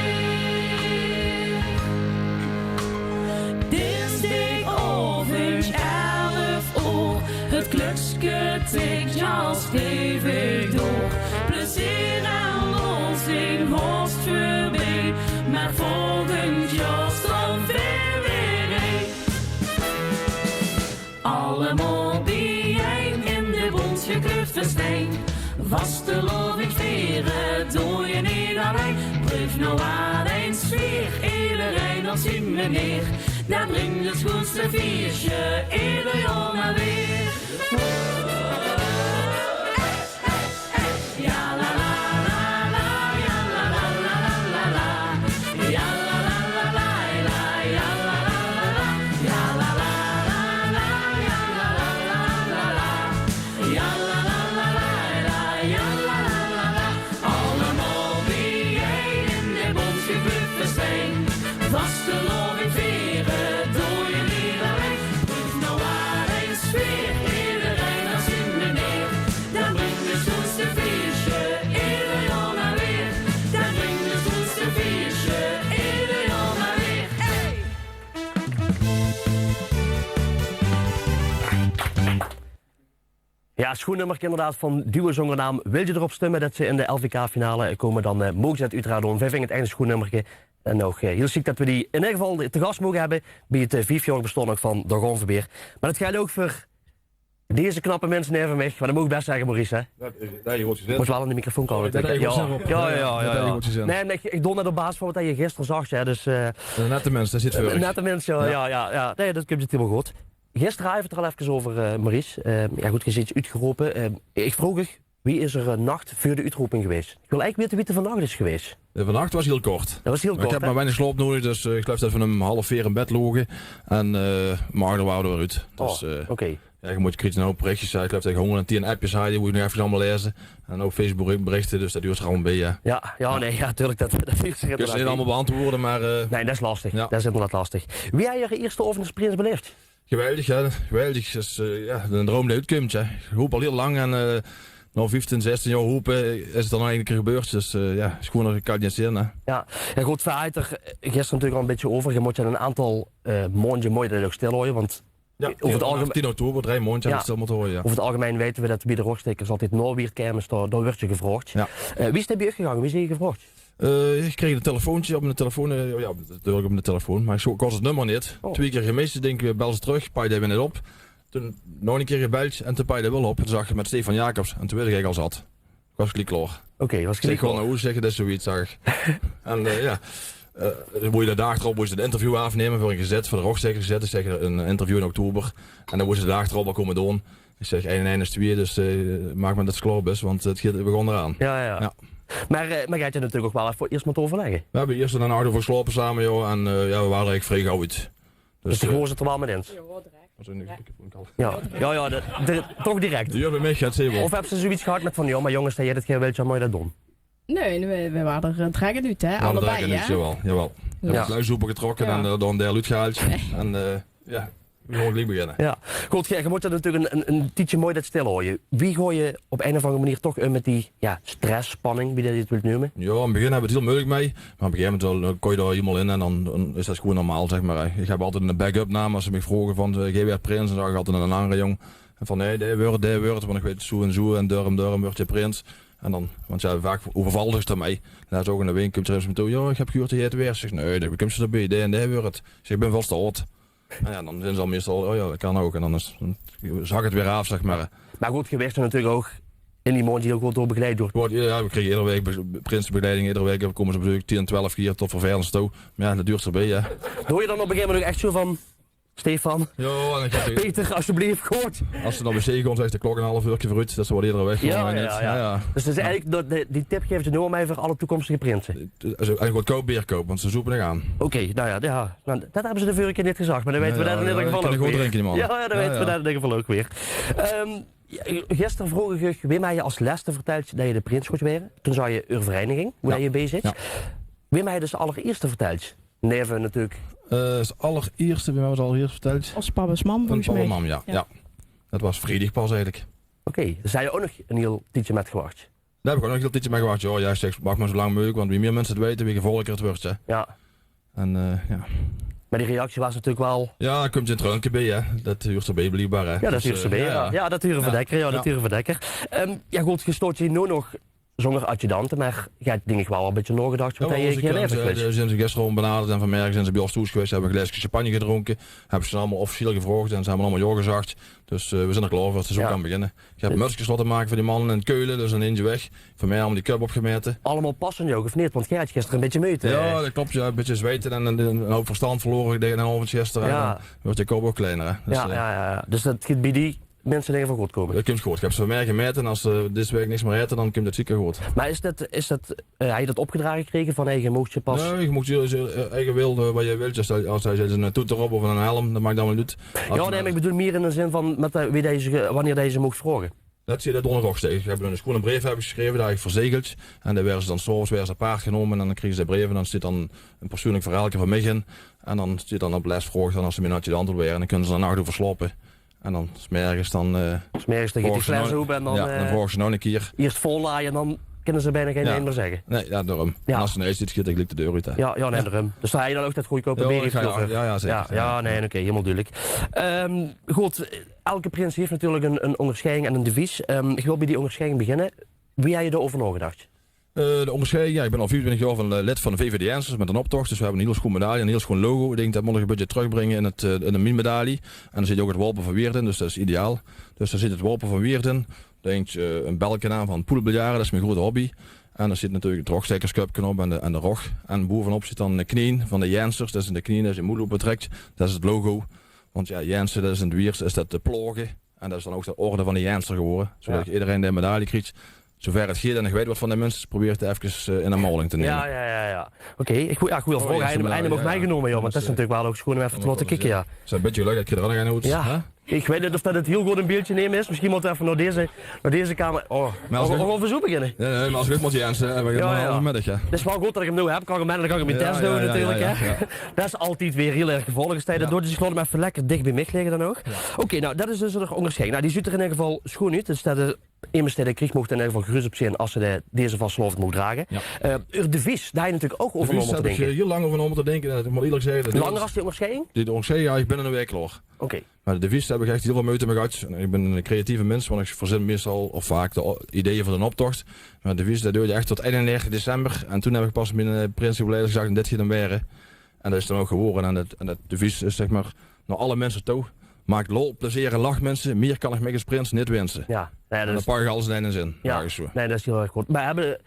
Dinsdagavond 11 uur, het klokje tikt als stevig door. Plezier aan ons in Horst voorbij, maar volgend jaar staan we weer een. Allemaal bijeen in de bont gekleurd festijn. Vaste loving veren, doe je niet alleen. Proef nou aan een sfeer, iedereen als zien meneer. Dat brengt het schoonste feestje, ieder jaar maar weer. Ja la la la la, ja la la la la la. Ja la la la la la, ja la la la la. Ja la la la la, ja la la la la. Ja la la la la. Ja la la la la, allemaal bijeen in de bont gekleurd festijn. Vaste loving veren, doe je niet alleen. Proef nou waar een sfeer, iedereen als zien meneer. Dan brengt het schoonste feestje, ieder jaar maar weer. Dan brengt het schoonste feestje, ieder jaar maar weer. Hey! Ja, schoennummer inderdaad van duo zongernaam. Wil je erop stemmen dat ze in de LVK-finale komen, dan mogen ze het uiteraard doen. Wij vinden het echt een schoennummertje. En nog heel ziek dat we die in ieder geval te gast mogen hebben bij het 5-jarig bestaan ook van Dogonverweer. Maar dat geldt ook voor deze knappe mensen even weg. Maar dat mag ik best zeggen, Maurice. Hè? Dat je goed gezien. Moet wel aan de microfoon komen. Ja. Nee, ik doe net op basis van wat je gisteren zag. Ja, dus, nette mensen, daar zit voor. Nette mensen, ja. Nee, dat komt het helemaal goed. Gisteren hebben we het er al even over, Maurice. Ja goed, je zit uitgeroepen. Ik vroeg je, wie is er nacht voor de uitroeping geweest? Ik wil eigenlijk weten wie er vannacht is geweest. Vannacht was heel kort. Dat was heel kort, ik heb maar weinig slaap nodig, dus ik geloof dat we hem half 4 in bed logen. En morgen waren we eruit. Dus, oké. Ja, je moet kritisch een hoop berichtjes zijn. Ik geloof dat ik 110 appjes had, die moet je nu even allemaal lezen. En ook Facebook berichten, dus dat duurt gewoon bij. Ja, natuurlijk. Dat duurt zich. Ik kan ze niet allemaal beantwoorden, maar... nee, dat is lastig. Ja. Dat is inderdaad lastig. Wie heb je eerste openingsprins beleefd? Geweldig, ja. Geweldig. Dat is een droom die uitkomt. Ja. Ik hoop al heel lang en nou 15, 16 jaar hopen is het dan nog een keer gebeurd. Dus is gewoon nog kan niet zien. Hè. Ja, goed, verhaal er gisteren natuurlijk al een beetje over. Je moet je een aantal maanden mooi dat ook stil houden, want Ja, over het algemeen 10 oktober, 3 maanden ja. Stil moeten horen. Ja. Over het algemeen weten we dat bij de rogstekers altijd weer kermis, daar word je gevraagd. Ja. Wie is er bij u gegaan? Wie is je gevraagd? Ik kreeg een telefoontje op mijn telefoon, natuurlijk op mijn telefoon, maar ik kost het nummer niet. 2 keer gemist, denk ik, bel ze terug, paai daar weer niet op. Toen nog een keer gebeld en toen paai je wel op. Toen zag je met Stefan Jacobs en toen wilde ik al zat. Ik was klaar. Oké, was ik gewoon hoe zeggen dat zoiets zag. En dan moet je de dag erop een interview afnemen voor een gezet, voor de rogstekers gezet. Ik zeg een interview in oktober en dan moet je de dag erop wel komen doen. Ik zeg 1 en 1 is 2, dus maak maar dat het klaar is, want het begon eraan. Ja. Maar gaat je natuurlijk ook wel even eerst moeten overleggen? We hebben eerst een auto voor slopen samen, joh, en we waren eigenlijk vrij gauw uit. Dus de gewoon zit er wel met in? Toch direct? Ja, bij mij gaat het Of hebben ze zoiets gehad met van, joh, maar jongens, dat je weet je mooi dat doen? Nee, we waren er trekken uit, hè? Allebei, hè? Jawel. We hebben kluishoepen getrokken en dan deel uitgehaald. En we gaan gelijk beginnen. Ja, goed, je moet er natuurlijk een tietje mooi dat stil houden. Wie gooi je op een of andere manier toch met die stress, spanning, wie dat je het wilt noemen? Ja, aan het begin hebben we het heel moeilijk mee. Maar op een gegeven moment kon je er helemaal in en dan is dat gewoon normaal, zeg maar. Ik heb altijd een backup naam als ze me vroegen van, geef weer prins, en dan zag ik altijd een andere jong. En van, nee, die wordt, want ik weet zo en durm, wordt je prins. En dan, want vaak overvallen ze ermee. En dan ook in de week komt er eens me toe, ja, ik heb gehoord dat je het weer. Zeg, nee, dan komt ze erbij, die en die wordt. Zeg, ik ben vast te oud. En ja, dan zijn ze al meestal, oh ja, dat kan ook. En dan zag het weer af, zeg maar. Maar goed, je werd er natuurlijk ook in die maand die ook wel door begeleid wordt. Ja, we kregen iedere week prinsenbegeleiding, iedere week komen ze bezoek 10, 12 keer tot vervelend toe. Maar ja, dat duurt erbij, ja. Hoor je dan op een gegeven moment ook echt zo van, Stefan, Peter, alsjeblieft, goed. Als ze dan bij zee komt, is de klok een half uurtje vooruit, dus ze worden iedere week. Ja. Dus dat is eigenlijk, die tip geeft je nu aan mij voor alle toekomstige prinsen. Eigenlijk wat koopbeer kopen, want ze zoeken er aan. Oké, nou, dat hebben ze de vorige keer niet gezegd, maar dan weten we dat in ieder geval ook weer. Drinken, man. Ja, dan weten we dat in ieder geval ook weer. Gisteren vroeg ik Wim je als laatste verteld dat je de prins goed werden. Toen zei je uw vereniging, hoe je bezig zit. Wim je dus de allereerste verteld? Neven natuurlijk. Het allereerste, wie hebben we het al eerst verteld? Als Papa's mam, volgens mij. Mam, ja. Dat was vrijdag pas eigenlijk. Oké, dus zei je ook nog een heel tijdje met gewacht? Daar heb ik ook nog een heel tijdje mee gewacht. Ja, jij zegt, wacht maar zo lang mogelijk, want wie meer mensen het weten, wie gevolgelijker het wordt. Hè. Ja. En maar die reactie was natuurlijk wel... Ja, er komt in het röntgen bij, hè. Dat huurt erbij blijkbaar, hè. Ja, dat huurt erbij, ja. Dat huren verdekker, dat huren verdekker. Ja goed, je stoot je nu nog zonder adjudanten, maar je hebt denk ik wel een beetje nagedacht wat je hier even kwist. Ze zijn ze gisteren benaderd en vanmiddag zijn ze bij ons thuis geweest, hebben een glaasje champagne gedronken, hebben ze allemaal officieel gevraagd en ze hebben allemaal ja gezegd. Dus we zijn er klaar voor het seizoen kan beginnen. Ik heb mutsjes laten maken voor die mannen in Keulen, dus een eentje weg. Voor mij allemaal die cup opgemeten. Allemaal passend ook, of niet? Want jij had gisteren een beetje meute. Ja, dat klopt, een beetje zweten en een hoop verstand verloren tegen een half gisteren. Ja. En dan wordt je kop ook kleiner. Hè. Dus, dus dat gaat bij die mensen dingen van goed komen. Dat komt goed. Ik heb ze van mij gemeten en als ze deze week niks meer eten, dan komt het zeker goed. Maar heb je dat opgedragen gekregen van eigen mocht je pas? Nee, je moet je eigen wil wat je wilt. Als hij een toeter op of een helm, dat maakt dan wel niet. Ja, nee, maar ik bedoel meer in de zin van wanneer deze mocht vragen. Dat zie je dat donderdag tegen. Ik heb een schoon brief geschreven, daar heb ik verzegeld. En daar werden ze dan s'avonds apart genomen en dan kregen ze de brieven. Dan zit dan een persoonlijk verhaal van mij in. En dan zit dan op les vragen dan als ze me naar de antwoord weer. En dan kunnen ze dan nacht over slapen. En dan smergens dan... Smergens dan gaat die fles open en dan... Ja, dan vragen ze nog een keer. Eerst vollaaien en dan kunnen ze bijna geen één meer zeggen. Nee, ja, daarom. Ja. En als ze ineens zit, schiet ik de deur uit. Hè. Ja, nee, daarom. Dus dan ga je dan ook dat goedkope bier heeft over. Ja, zeker. Ja, nee, oké, helemaal duidelijk. Goed, elke prins heeft natuurlijk een onderscheiding en een devies. Ik wil bij die onderscheiding beginnen. Wie heb je erover nagedacht? De onderscheiding, ik ben al 24 jaar van lid van de VVD'ers met een optocht. Dus we hebben een heel schoon medaille, een heel schoon logo. Ik denk dat moet nog een beetje terugbrengen in de minmedaille. En er zit ook het wapen van Weert in, dus dat is ideaal. Dus daar zit het wapen van Weert in. Denk een belken aan van poelbeljaren, dat is mijn grote hobby. En er zit natuurlijk het rogstekerscupje op en de rog. En bovenop zit dan de knie van de Jensers, dat is in de knie, als je moed op betrekt. Dat is het logo. Want ja, Jensen, dat is in het Wiers, is dat de plogen. En dat is dan ook de orde van de Jenser geworden. Zodat iedereen de medaille krijgt. Zover het gaat en ik weet wat van de mensen, probeer het even in een moling te nemen. Ja. Oké, goede vraag. Hij heeft mij genomen, joh, want dat is natuurlijk wel ook schoon om even te laten kijken, ja. Het is een beetje leuk dat je er aan gaat. Ja. Ik weet niet of dat het heel goed een beeldje nemen is. Misschien moeten we even naar deze kamer. Oh, Maar als we ik- gaan verzoek beginnen. Nee, maar als ik ook moet Jensen, we gaan een halve middag, ja. Het is wel goed dat ik hem nu heb. Kan ik hem in mijn test doen natuurlijk. Hè? Dat is altijd weer heel erg gevolgd. Door dus ik laat hem even lekker dicht bij mij liggen dan ook. Oké, nou dat is dus er onderscheid. Nou, die ziet er in ieder geval schoon uit. Dus dat de Emerstede Krieg mocht in ieder geval gerust op zijn als ze deze vastgeloofd moet dragen. De vis, daar heb je natuurlijk ook over om te denken. heel lang over om te denken, dat moet eerlijk zeggen. Langer als die onderscheiding? Die onderscheiding, ja, ik ben een week klaar. Oké. Maar de vis heb ik echt heel veel moeite mee gehad. Ik ben een creatieve mens, want ik verzin meestal of vaak de ideeën van een optocht. Maar de vis, dat doe je echt tot 31 december. En toen heb ik pas mijn principeel gezegd, en dit gaat hem weren. En dat is dan ook geworden. En de vis is zeg maar naar alle mensen toe. Maakt lol, plezier en lach mensen. Meer kan ik met een sprint niet wensen. Ja, en dan pak ik alles in en zin. Ja, is zo. Nee, dat is heel erg goed. Maar hebben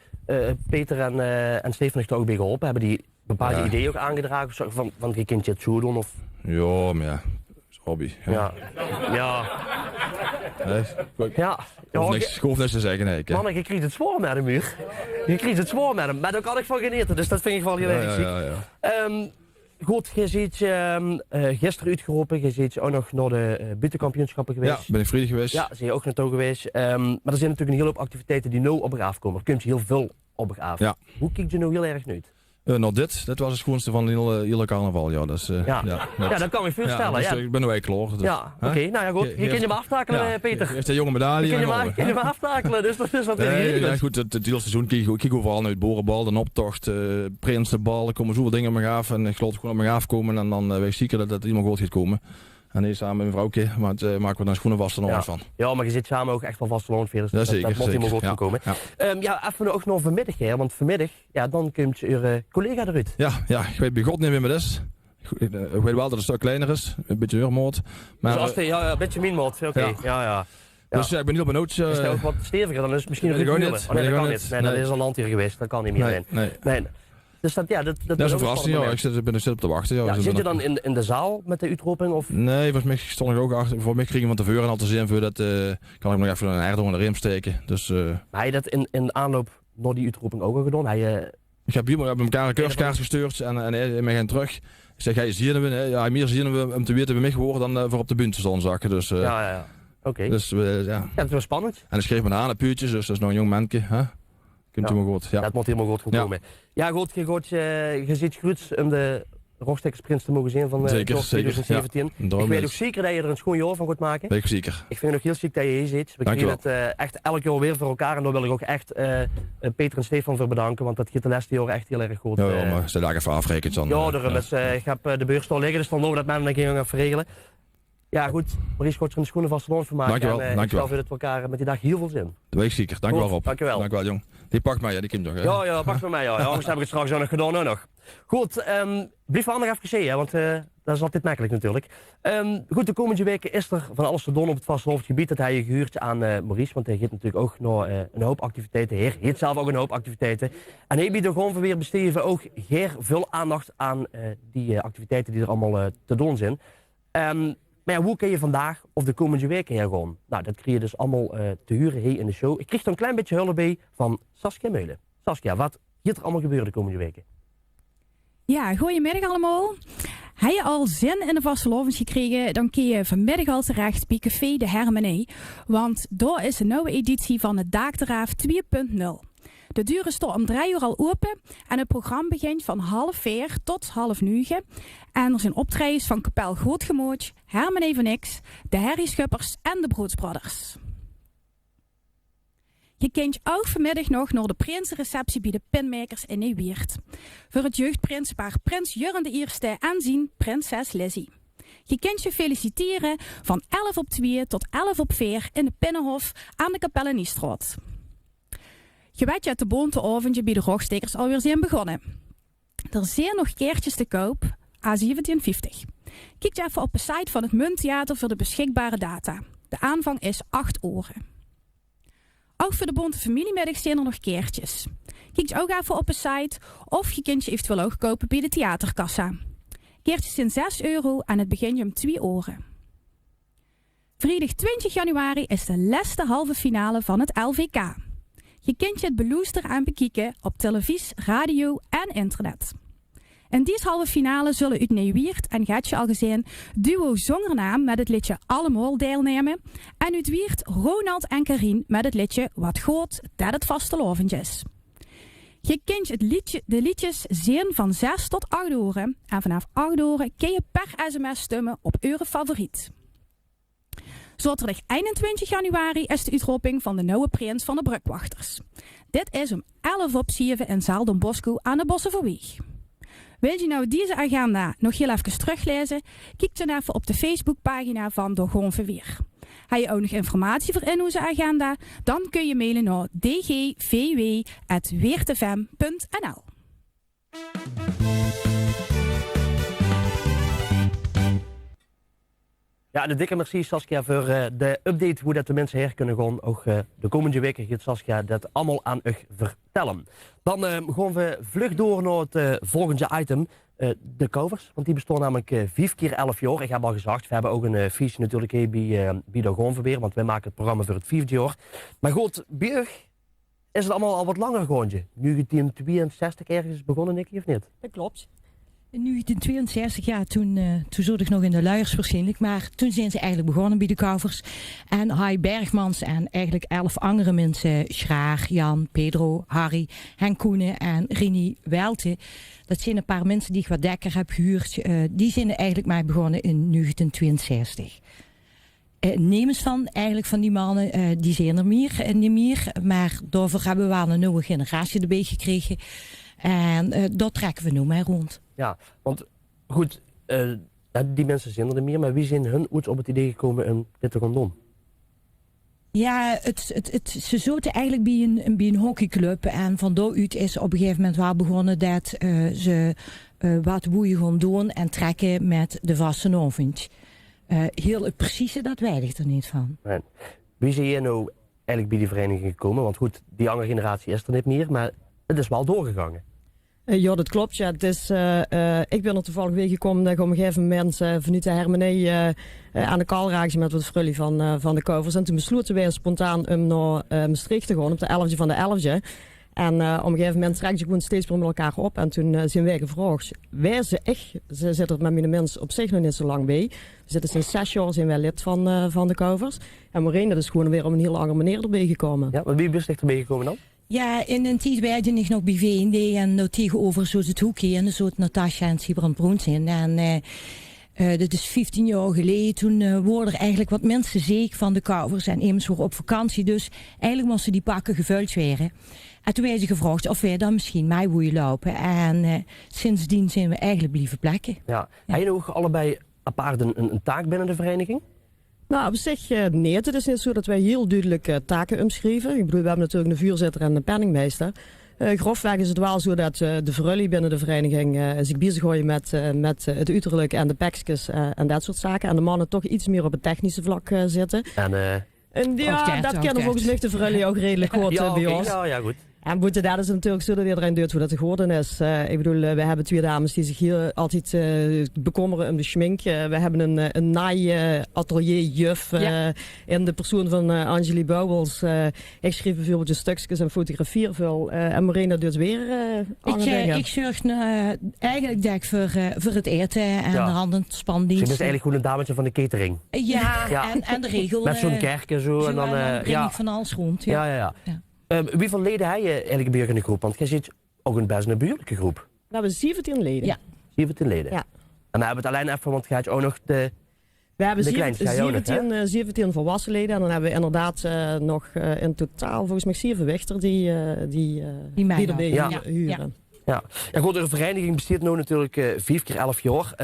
Peter en Stefan heeft er ook bij geholpen? Hebben die bepaalde ideeën ook aangedragen? Van je kindje het zo doen? Of? Ja, maar ja. Hobby. Ja. Nee, ik hoef niks te zeggen. Nee, man, je krijgt het zwaar met hem hier. Je krijgt het zwaar met hem. Maar daar kan ik van genieten, dus dat vind ik wel heel erg ziek. Goed, je ziet gisteren uitgeroepen. Je ziet ook nog naar de buitenkampioenschappen geweest. Ja, ben ik vredig geweest. Ja, zie je ook naartoe geweest. Maar er zijn natuurlijk een hele hoop activiteiten die nu op je afkomen. Er komt heel veel op je af. Ja. Hoe kijkt je nou heel erg uit? Nou, dit was het schoonste van de hele carnaval. Ja, dus, dat kan ik voorstellen. Dus, ik ben nu weer klaar. Dus, ja, oké. Nou ja, goed. Je kunt je me aftakelen, Peter. Heeft een jonge medaille. Je kunt je me aftakelen, dus dat is wat ja, goed, het hele seizoen kijk overal uit. Borenbal, de optocht, Prinsenbal. Er komen zoveel dingen op me af. En ik geloof gewoon op me afkomen. En dan weet ik zeker dat iemand goed gaat komen. En nee, samen met een vrouwtje, maar het maken we dan schoenen vast en van. Ja, maar je zit samen ook echt wel vast loon. Dus dat zeker, dat moet helemaal goed komen. Even ook nog vanmiddag, hè, want vanmiddag, dan komt je collega eruit. Ja, ik weet bij God niet meer wat is. Ik weet wel dat het een stuk kleiner is, een beetje huurmoord. Maar dus een beetje minmoord, oké. Ja. Dus ik ben heel benieuwd. Is het ook wat steviger, dan is het misschien een niet. Dat kan niet. Nee, dat is een land hier geweest, dat kan niet meer zijn. Nee. Dus dat is een verrassing, ja. Ik ben er zit op te wachten. Ja. Zit je dan in de zaal met de uitroeping? Of? Nee, volgens mij stond ik ook achter. Voor mij kregen we van tevoren al te zien voor dat kan ik nog even een aardig onder de riem steken. Dus, maar heb je dat in de aanloop naar die uitroeping ook al gedaan? Ik heb elkaar een keurskaart gestuurd en mij gaan terug. Ik zeg, jij zien we, ja, meer zien we om te weten bij mij geworden dan voor op de bunt te staan zakken. Dus, ja. Oké. Dus, ja, het was spannend. En dan schreef me aan puurtjes, dus dat is nog een jong mannetje. Hè? Kunt helemaal goed. Ja. Dat moet helemaal goed komen. Ja, goed, je ziet goed om de Rockstekersprins te mogen zien van 2017. Ja, ik weet ook zeker dat je er een schoon jaar van gaat maken. Weet ik zeker. Ik vind het ook heel ziek dat je hier zit. We krijgen het echt elk jaar weer voor elkaar. En daar wil ik ook echt Peter en Stefan voor bedanken. Want dat gaat de laatste jaren echt heel erg goed. Ja, maar ze daar even afrekenen dan. Ja, daarom is, ik heb de beurs al liggen. Dus dan lopen dat men een keer gaan verregelen. Ja goed, Maurice gaat er een schoenen vast van maken. Dankjewel. Ik stel voor dat we elkaar met die dag heel veel zin. Dat weet ik zeker. Dankjewel Rob. Dankjewel jong. Die pakt mij, die komt nog. Hè? Ja, pakt mij. Ja, anders heb ik het straks ook nog gedaan. Ook nog. Goed, blijf handig even gezien, want dat is altijd makkelijk natuurlijk. Goed, de komende weken is er van alles te doen op het vastgebied. Dat hij je gehuurd aan Maurice, want hij geeft natuurlijk ook nog een hoop activiteiten. Hij heeft zelf ook een hoop activiteiten. En hij biedt er gewoon weer besteven ook heel veel aandacht aan die activiteiten die er allemaal te doen zijn. Maar ja, hoe kun je vandaag of de komende weken gewoon? Nou, dat krijg je dus allemaal te huren hier in de show. Ik kreeg er een klein beetje hulp bij van Saskia Meulen. Saskia, wat gaat er allemaal gebeuren de komende weken? Ja, goedemiddag allemaal. Heb je al zin in de vastelovens gekregen, dan kun je vanmiddag al terecht bij Café de Hermenee. Want daar is een nieuwe editie van het Dagdraaf 2.0. De deur is om 3 uur al open en het programma begint van 8:30 tot 8:30. En er zijn optredens van Kapel Grootgemoot, Hermenee van X, de Harry Schuppers en de Broodsbrothers. Je kunt ook vanmiddag nog naar de prinsenreceptie bij de Pinmakers in Nieuwwiert. Voor het jeugdprinspaar Prins Jurren de Eerste en zijn prinses Lizzie. Je kunt je feliciteren van 11:02 tot 11:04 in de Pinnenhof aan de Kapelleniestraat. Je weet je uit de bonte bij de Rockstekers alweer zijn begonnen. Er zijn nog keertjes te koop, A1750. Kijk je even op de site van het Munttheater voor de beschikbare data. De aanvang is 8 uur. Ook voor de bonte familiemiddag zijn er nog keertjes. Kijk je ook even op de site of je kunt je eventueel ook kopen bij de theaterkassa. Keertjes zijn €6 en het begint je om 2 uur. Vrijdag 20 januari is de laatste halve finale van het LVK. Je kunt je het beluisteren en bekijken op televisie, radio en internet. In die halve finale zullen uit Nieuwiert en Getje al gezien duo Zongernaam met het liedje Allemaal deelnemen. En uit Wiert Ronald en Karien met het liedje Wat Goed dat het vastelovendjes. Je kunt de liedjes zien van 6 tot 8 uur. En vanaf 8 uur kun je per sms stemmen op uw favoriet. Zaterdag 21 januari is de uitroeping van de nieuwe prins van de Brugwachters. Dit is om 11:07 in Zaal Don Bosco aan de Bossenverweg. Wil je nou deze agenda nog heel even teruglezen? Kijk dan even op de Facebookpagina van De Gewoon Verweer. Heb je ook nog informatie voor in onze agenda? Dan kun je mailen naar dgvw@weertfm.nl. Ja, de dikke merci Saskia voor de update hoe dat de mensen her kunnen gaan. Ook de komende weken gaat Saskia dat allemaal aan u vertellen. Dan gaan we vlug door naar het volgende item. De covers, want die bestaan namelijk 5 keer 11 jaar. Ik heb al gezegd, we hebben ook een feestje natuurlijk bij de Goonverweer, want wij maken het programma voor het 5e jaar. Maar goed, bij u is het allemaal al wat langer goontje. 1962 ergens begonnen, Nicky, of niet? Dat klopt. In 1962, ja, toen zat ik nog in de luiers waarschijnlijk, maar toen zijn ze eigenlijk begonnen bij de covers. En Hai Bergmans en eigenlijk 11 andere mensen, Schraar, Jan, Pedro, Harry, Henk Koenen en Rini Welte. Dat zijn een paar mensen die ik wat dekker heb gehuurd. Die zijn er eigenlijk mee begonnen in 1962. Nemens van die mannen, die zijn er niet meer. Maar daarvoor hebben we wel een nieuwe generatie erbij gekregen. En dat trekken we nu mee rond. Ja, want goed, die mensen zijn er niet meer, maar wie zijn hun ooit op het idee gekomen om dit te gaan doen? Ja, ze zaten eigenlijk bij een hockeyclub en van daaruit is op een gegeven moment wel begonnen dat ze wat boeien gaan doen en trekken met de vastenavond. Heel het precieze, dat weet ik er niet van. Nee. Wie zijn jij nou eigenlijk bij die vereniging gekomen? Want goed, die andere generatie is er niet meer, maar het is wel doorgegangen. Ja, dat klopt. Ja. Het is, ik ben er toevallig weer gekomen dat ik op een gegeven moment vanuit de Hermenee aan de kal raakte met wat frullie van de covers. En toen besloten wij spontaan om naar Maastricht te gaan op de 11e van de 11e. En op een gegeven moment trekten ze gewoon steeds meer met elkaar op. En toen zijn wij gevraagd. Ze zitten er met mijn mensen op zich nog niet zo lang bij. We zitten sinds 6 jaar zijn wij lid van de covers. En Maureen, dat is gewoon weer op een heel andere manier erbij gekomen. Ja, maar wie is er erbij gekomen dan? Ja, in een tijd werkte ik nog bij VND en nou tegenover zo het hoekje en zo het Natasja en Sibrand Broensin. En dat is 15 jaar geleden. Toen worden er eigenlijk wat mensen ziek van de covers en immers waren op vakantie. Dus eigenlijk moesten die pakken gevuld werden. En toen werden ze gevraagd of wij dan misschien mee willen lopen. En sindsdien zijn we eigenlijk blijven plekken. Ja. Heb je ook allebei apart een taak binnen de vereniging? Nou, op zich nee. Het is niet zo dat wij heel duidelijk taken omschrijven. Ik bedoel, we hebben natuurlijk een vuurzitter en een penningmeester. Grofweg is het wel zo dat de verrullie binnen de vereniging zich bezighouden met het uiterlijk en de pekjes en dat soort zaken. En de mannen toch iets meer op het technische vlak zitten. En ja, dat kennen volgens mij de verrullie ook redelijk goed bij ons. Ja, goed. En dat is natuurlijk zo dat iedereen doet hoe dat geworden is. Ik bedoel, we hebben 2 dames die zich hier altijd bekommeren om de schmink. We hebben een naai-atelierjuf in de persoon van Angelie Bouwels. Ik schreef bijvoorbeeld stukjes en fotografeer veel. En Marina doet weer ik zorg eigenlijk denk voor het eten en de handenspandienst. Ze is eigenlijk gewoon een dametje van de catering. Ja. En de regel. Met zo'n kerk en zo. En dan breng ik van alles rond. Ja. Wieveel leden heb je eigenlijk bij in de groep? Want jij zit ook een best een behoorlijke groep. We hebben 17 leden. Ja. 17 leden? Ja. En dan hebben we het alleen even, want gaat je ook nog de We hebben 17 volwassen leden. En dan hebben we inderdaad nog in totaal volgens mij 7 Wichter die erbij huren. Ja, goed, de vereniging bestaat nu natuurlijk 4 keer 11 jaar.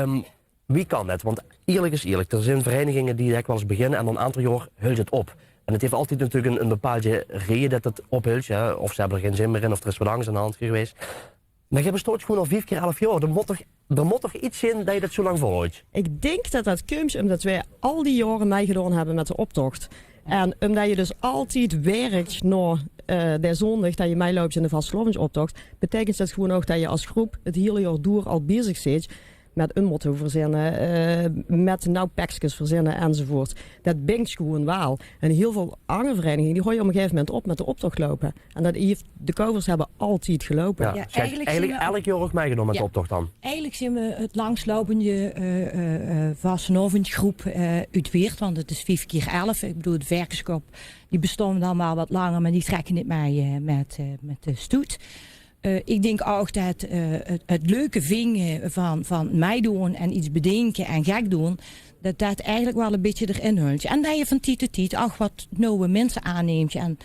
Wie kan het? Want eerlijk is eerlijk. Er zijn verenigingen die wel eens beginnen en dan een aantal jaar hult het op. En het heeft altijd natuurlijk een bepaalde reden dat het ophult. Ja? Of ze hebben er geen zin meer in, of er is wat angst aan de hand geweest. Maar je bestaat gewoon al 4 keer 11 jaar. Er moet toch iets in dat je dat zo lang volhoudt? Ik denk dat dat komt omdat wij al die jaren meegedaan hebben met de optocht. En omdat je dus altijd werkt naar de zondag dat je meeloopt in de vastelovensoptocht, betekent dat gewoon ook dat je als groep het hele jaar door al bezig bent met een motto verzinnen, met nou pakjes verzinnen enzovoort. Dat bingt gewoon wel. En heel veel andere verenigingen die gooi je op een gegeven moment op met de optocht lopen. En de covers hebben altijd gelopen. Ja, eigenlijk elk jaar ook meegenomen met de optocht dan? Eigenlijk zijn we het langslopende Vastenavondgroep uit Weert, want het is 5x11. Ik bedoel, het werkskop die bestonden dan wel wat langer, maar die trekken niet mee met de stoet. Ik denk ook dat het leuke vingen van mij doen en iets bedenken en gek doen, dat eigenlijk wel een beetje erin hult. En dat je van tijd tot tijd ook wat nieuwe mensen aanneemt en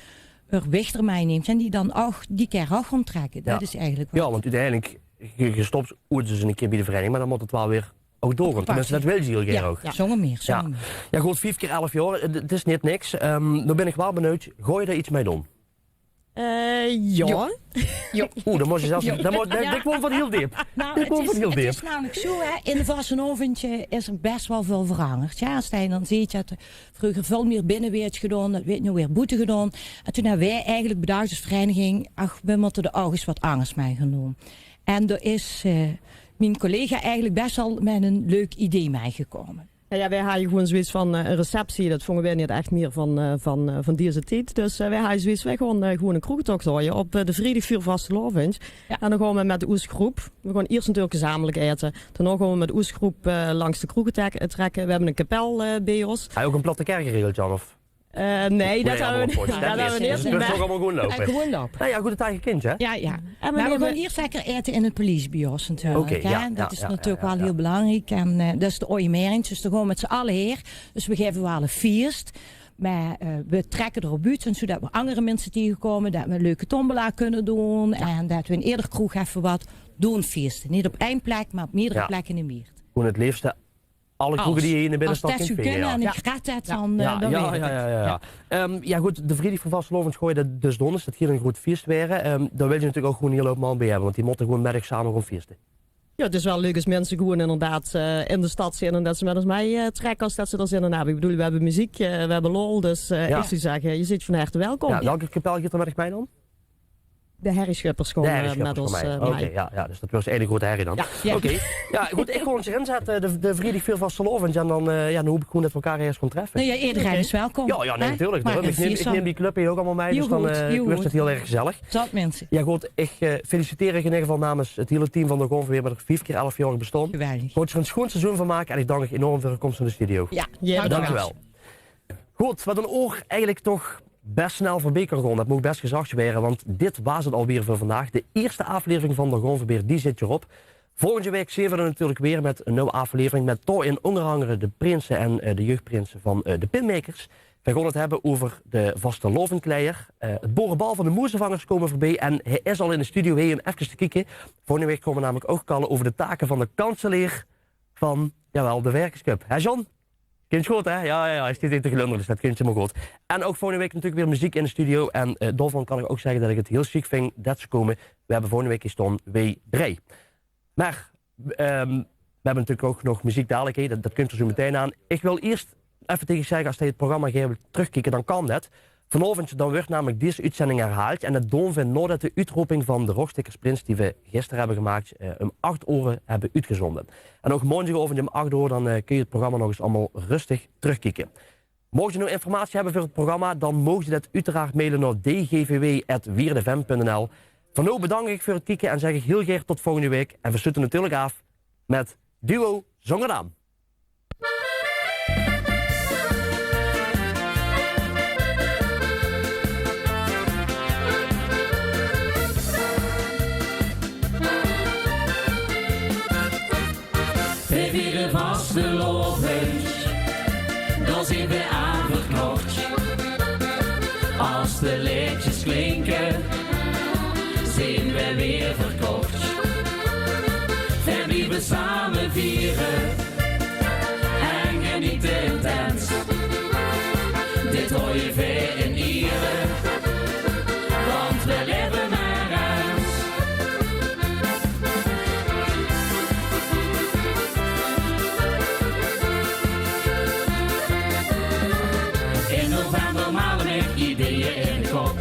er weg ermee neemt en die dan ook die keer ook gaan trekken. Dat is eigenlijk wat. Ja, want uiteindelijk, je stopt ooit dus een keer bij de vereniging, maar dan moet het wel weer ook doorgaan. Tenminste, dat wil je heel graag ook. Ja, zonder meer. Ja, goed, 5x11 jaar, het is niet niks. Dan ben ik wel benieuwd, gooi je daar iets mee doen? Ja. Oeh, dan moet je zelfs... Ik woon van heel diep. Nou, het is namelijk zo, hè, in de Vastenavondje is er best wel veel veranderd. Ja, als je dan ziet, je had vroeger veel meer binnenweertje gedaan, dat werd nu weer boete gedaan. En toen hebben wij eigenlijk bedacht als vereniging, we moeten de ouders wat angst mee gaan doen. En er is mijn collega eigenlijk best wel met een leuk idee meegekomen. Ja, wij hadden gewoon zoiets van een receptie, dat vonden wij niet echt meer van deze tijd. Dus wij hadden zoiets, wij gaan gewoon een kroegtocht houden op de vrijdag voor Vastenavond. Ja. En dan gaan we met de oestgroep, we gaan eerst natuurlijk gezamenlijk eten. Daarna gaan we met de oestgroep langs de kroegen trekken. We hebben een kapel bij ons. Heb je ook een platte kerk geregeld, Jan? Of? Nee, dat hebben we niet. Dat hebben we niet. Dat is toch allemaal gewoon lopen? Gewoon lopen. Nou ja, goed, het eigen kindje, hè? Ja. Maar we gaan eerst lekker eten in het politiebios natuurlijk. Dat is natuurlijk wel heel belangrijk. En dat is de Ooiemerings, dus dan gaan we met z'n allen heen. Dus we geven wel een feest. Maar we trekken erop uit, zodat we andere mensen tegenkomen. Dat we een leuke tombola kunnen doen. En dat we in eerder kroeg even wat doen feesten. Niet op één plek, maar op meerdere plekken in Weert. Gewoon het liefste. Alle kroegen die je in de binnenstad kunt vinden. Als dat kunnen en ik red het, dan ja, goed, de vrijdag van Vastenavond gooi je dus doen, is dat hier een groot feest waren. Daar wil je natuurlijk ook gewoon heel veel man bij hebben, want die moeten gewoon middag samen gewoon feesten. Ja, het is wel leuk als mensen gewoon inderdaad in de stad zijn en dat ze met ons mee trekken als dat ze er zin in hebben. Ik bedoel, we hebben muziek, we hebben lol, dus ik zou zeggen, je zit van harte welkom. Ja, welke kapel gaat er middag mee dan? De herrieschuppers komen met ons mee. Oké, dus dat was één grote herrie dan. Ja. Oké. Ja, goed, ik ga ons erin zetten, de vrijdag veel Vastenavond en dan hoop ik gewoon dat we elkaar ergens gaan treffen. Nee, iedereen is welkom. Ja, nee, natuurlijk. Ik neem die club hier ook allemaal mee, dus dan wordt het heel erg gezellig. Zat mensen. Ja goed, ik feliciteer je in ieder geval namens het hele team van de Gonven weer met het 5x11 jaar bestaan. Geweldig. Moet je er een schoon seizoen van maken en ik dank je enorm voor de komst in de studio. Ja, dankjewel. Goed, wat een oor eigenlijk toch best snel voorbij kan gaan. Dat moet best gezegd worden, want dit was het alweer voor vandaag. De eerste aflevering van de Gonverbeer, die zit erop. Volgende week zien we er natuurlijk weer met een nieuwe aflevering met in onder andere de prinsen en de jeugdprinsen van de Pinmakers. We gaan het hebben over de Vastenavondkleier. Het boerenbal van de moezenvangers komen voorbij en hij is al in de studio heen even te kijken. Volgende week komen we namelijk ook kallen over de taken van de kanselier van, jawel, de Werkerscup. Hè John? Kind goed, hè? Ja, hij zit in te glunderen, dus dat kindje maar goed. En ook volgende week natuurlijk weer muziek in de studio. En daarvan kan ik ook zeggen dat ik het heel chic vind dat ze komen. We hebben volgende week gestaan W3. Maar we hebben natuurlijk ook nog muziek dadelijk, dat kunt er zo meteen aan. Ik wil eerst even tegen je zeggen, als je het programma gaat terugkijken, dan kan dat. Vanavond dan wordt namelijk deze uitzending herhaald. En dat doen we nadat de uitroeping van de Rockstickersprins die we gisteren hebben gemaakt, om 8 uur hebben uitgezonden. En ook morgenavond om 8 uur dan kun je het programma nog eens allemaal rustig terugkijken. Mocht je nou informatie hebben voor het programma, dan mocht je dat uiteraard mailen naar dgvw@wierdefm.nl. Voor nu bedank ik voor het kijken en zeg ik heel graag tot volgende week. En we sluiten natuurlijk af met Duo Zongenaam. We vieren Vastenavond, dan zijn we aanverknocht. Als de liedjes klinken, zijn we weer verkocht. We blijven samen vieren en genieten intens. Dit hoor je veel in Ieren, want we leven maar eens. In november malen ik ideeën in de kop.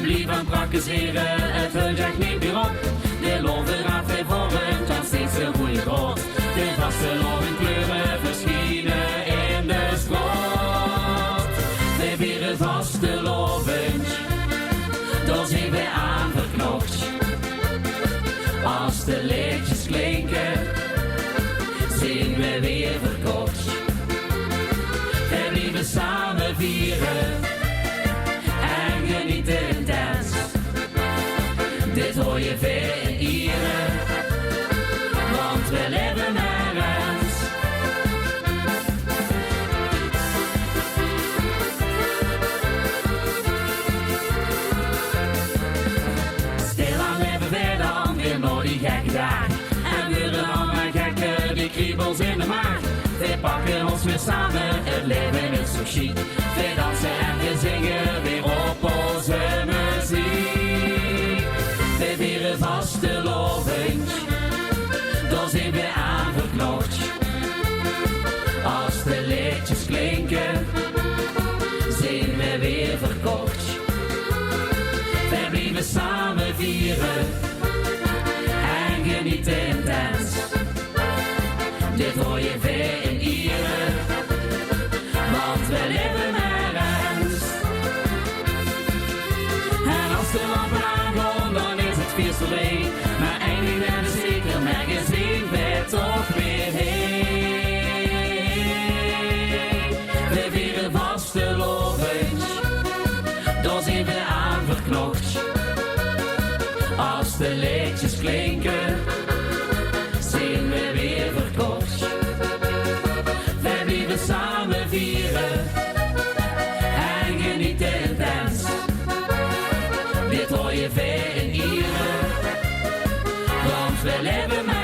Blijf aan praktiseren, het hult echt niet meer op. De loven gaat weer voor het, dan steeds een goede brood. de vastelovend kleuren verschijnen in de straat. We vieren vastelovend, daar zijn we aan verknocht. Als de liedjes klinken, zijn we weer verkocht. We blijven samen vieren en genieten intens. Dit hoor je veel in Ieren, want we leven maar eens. Stilaan leven wij dan weer naar die gekke dag. En worden allemaal gekken, die kriebels in de maag. We pakken ons weer samen, het leven is zo chic. We dansen en we zingen weer op onze muziek. We vieren vastelovend, daar zijn we aan verknocht. Als de liedjes klinken, zijn we weer verkocht. We blijven samen vieren en genieten intens. Dit hoor je veel in Ieren, want we leven maar eens. En als de lampen aangaan, dan is het feest voorbij. Maar eindigen en zeker magazine werd toch weer heen. We vieren vastelovend, daar zijn we aan verknocht. Als de liedjes klinken, zijn we weer verkocht. We blijven samen vieren en genieten intens. Dit hoor je veel in Ieren, want we leven maar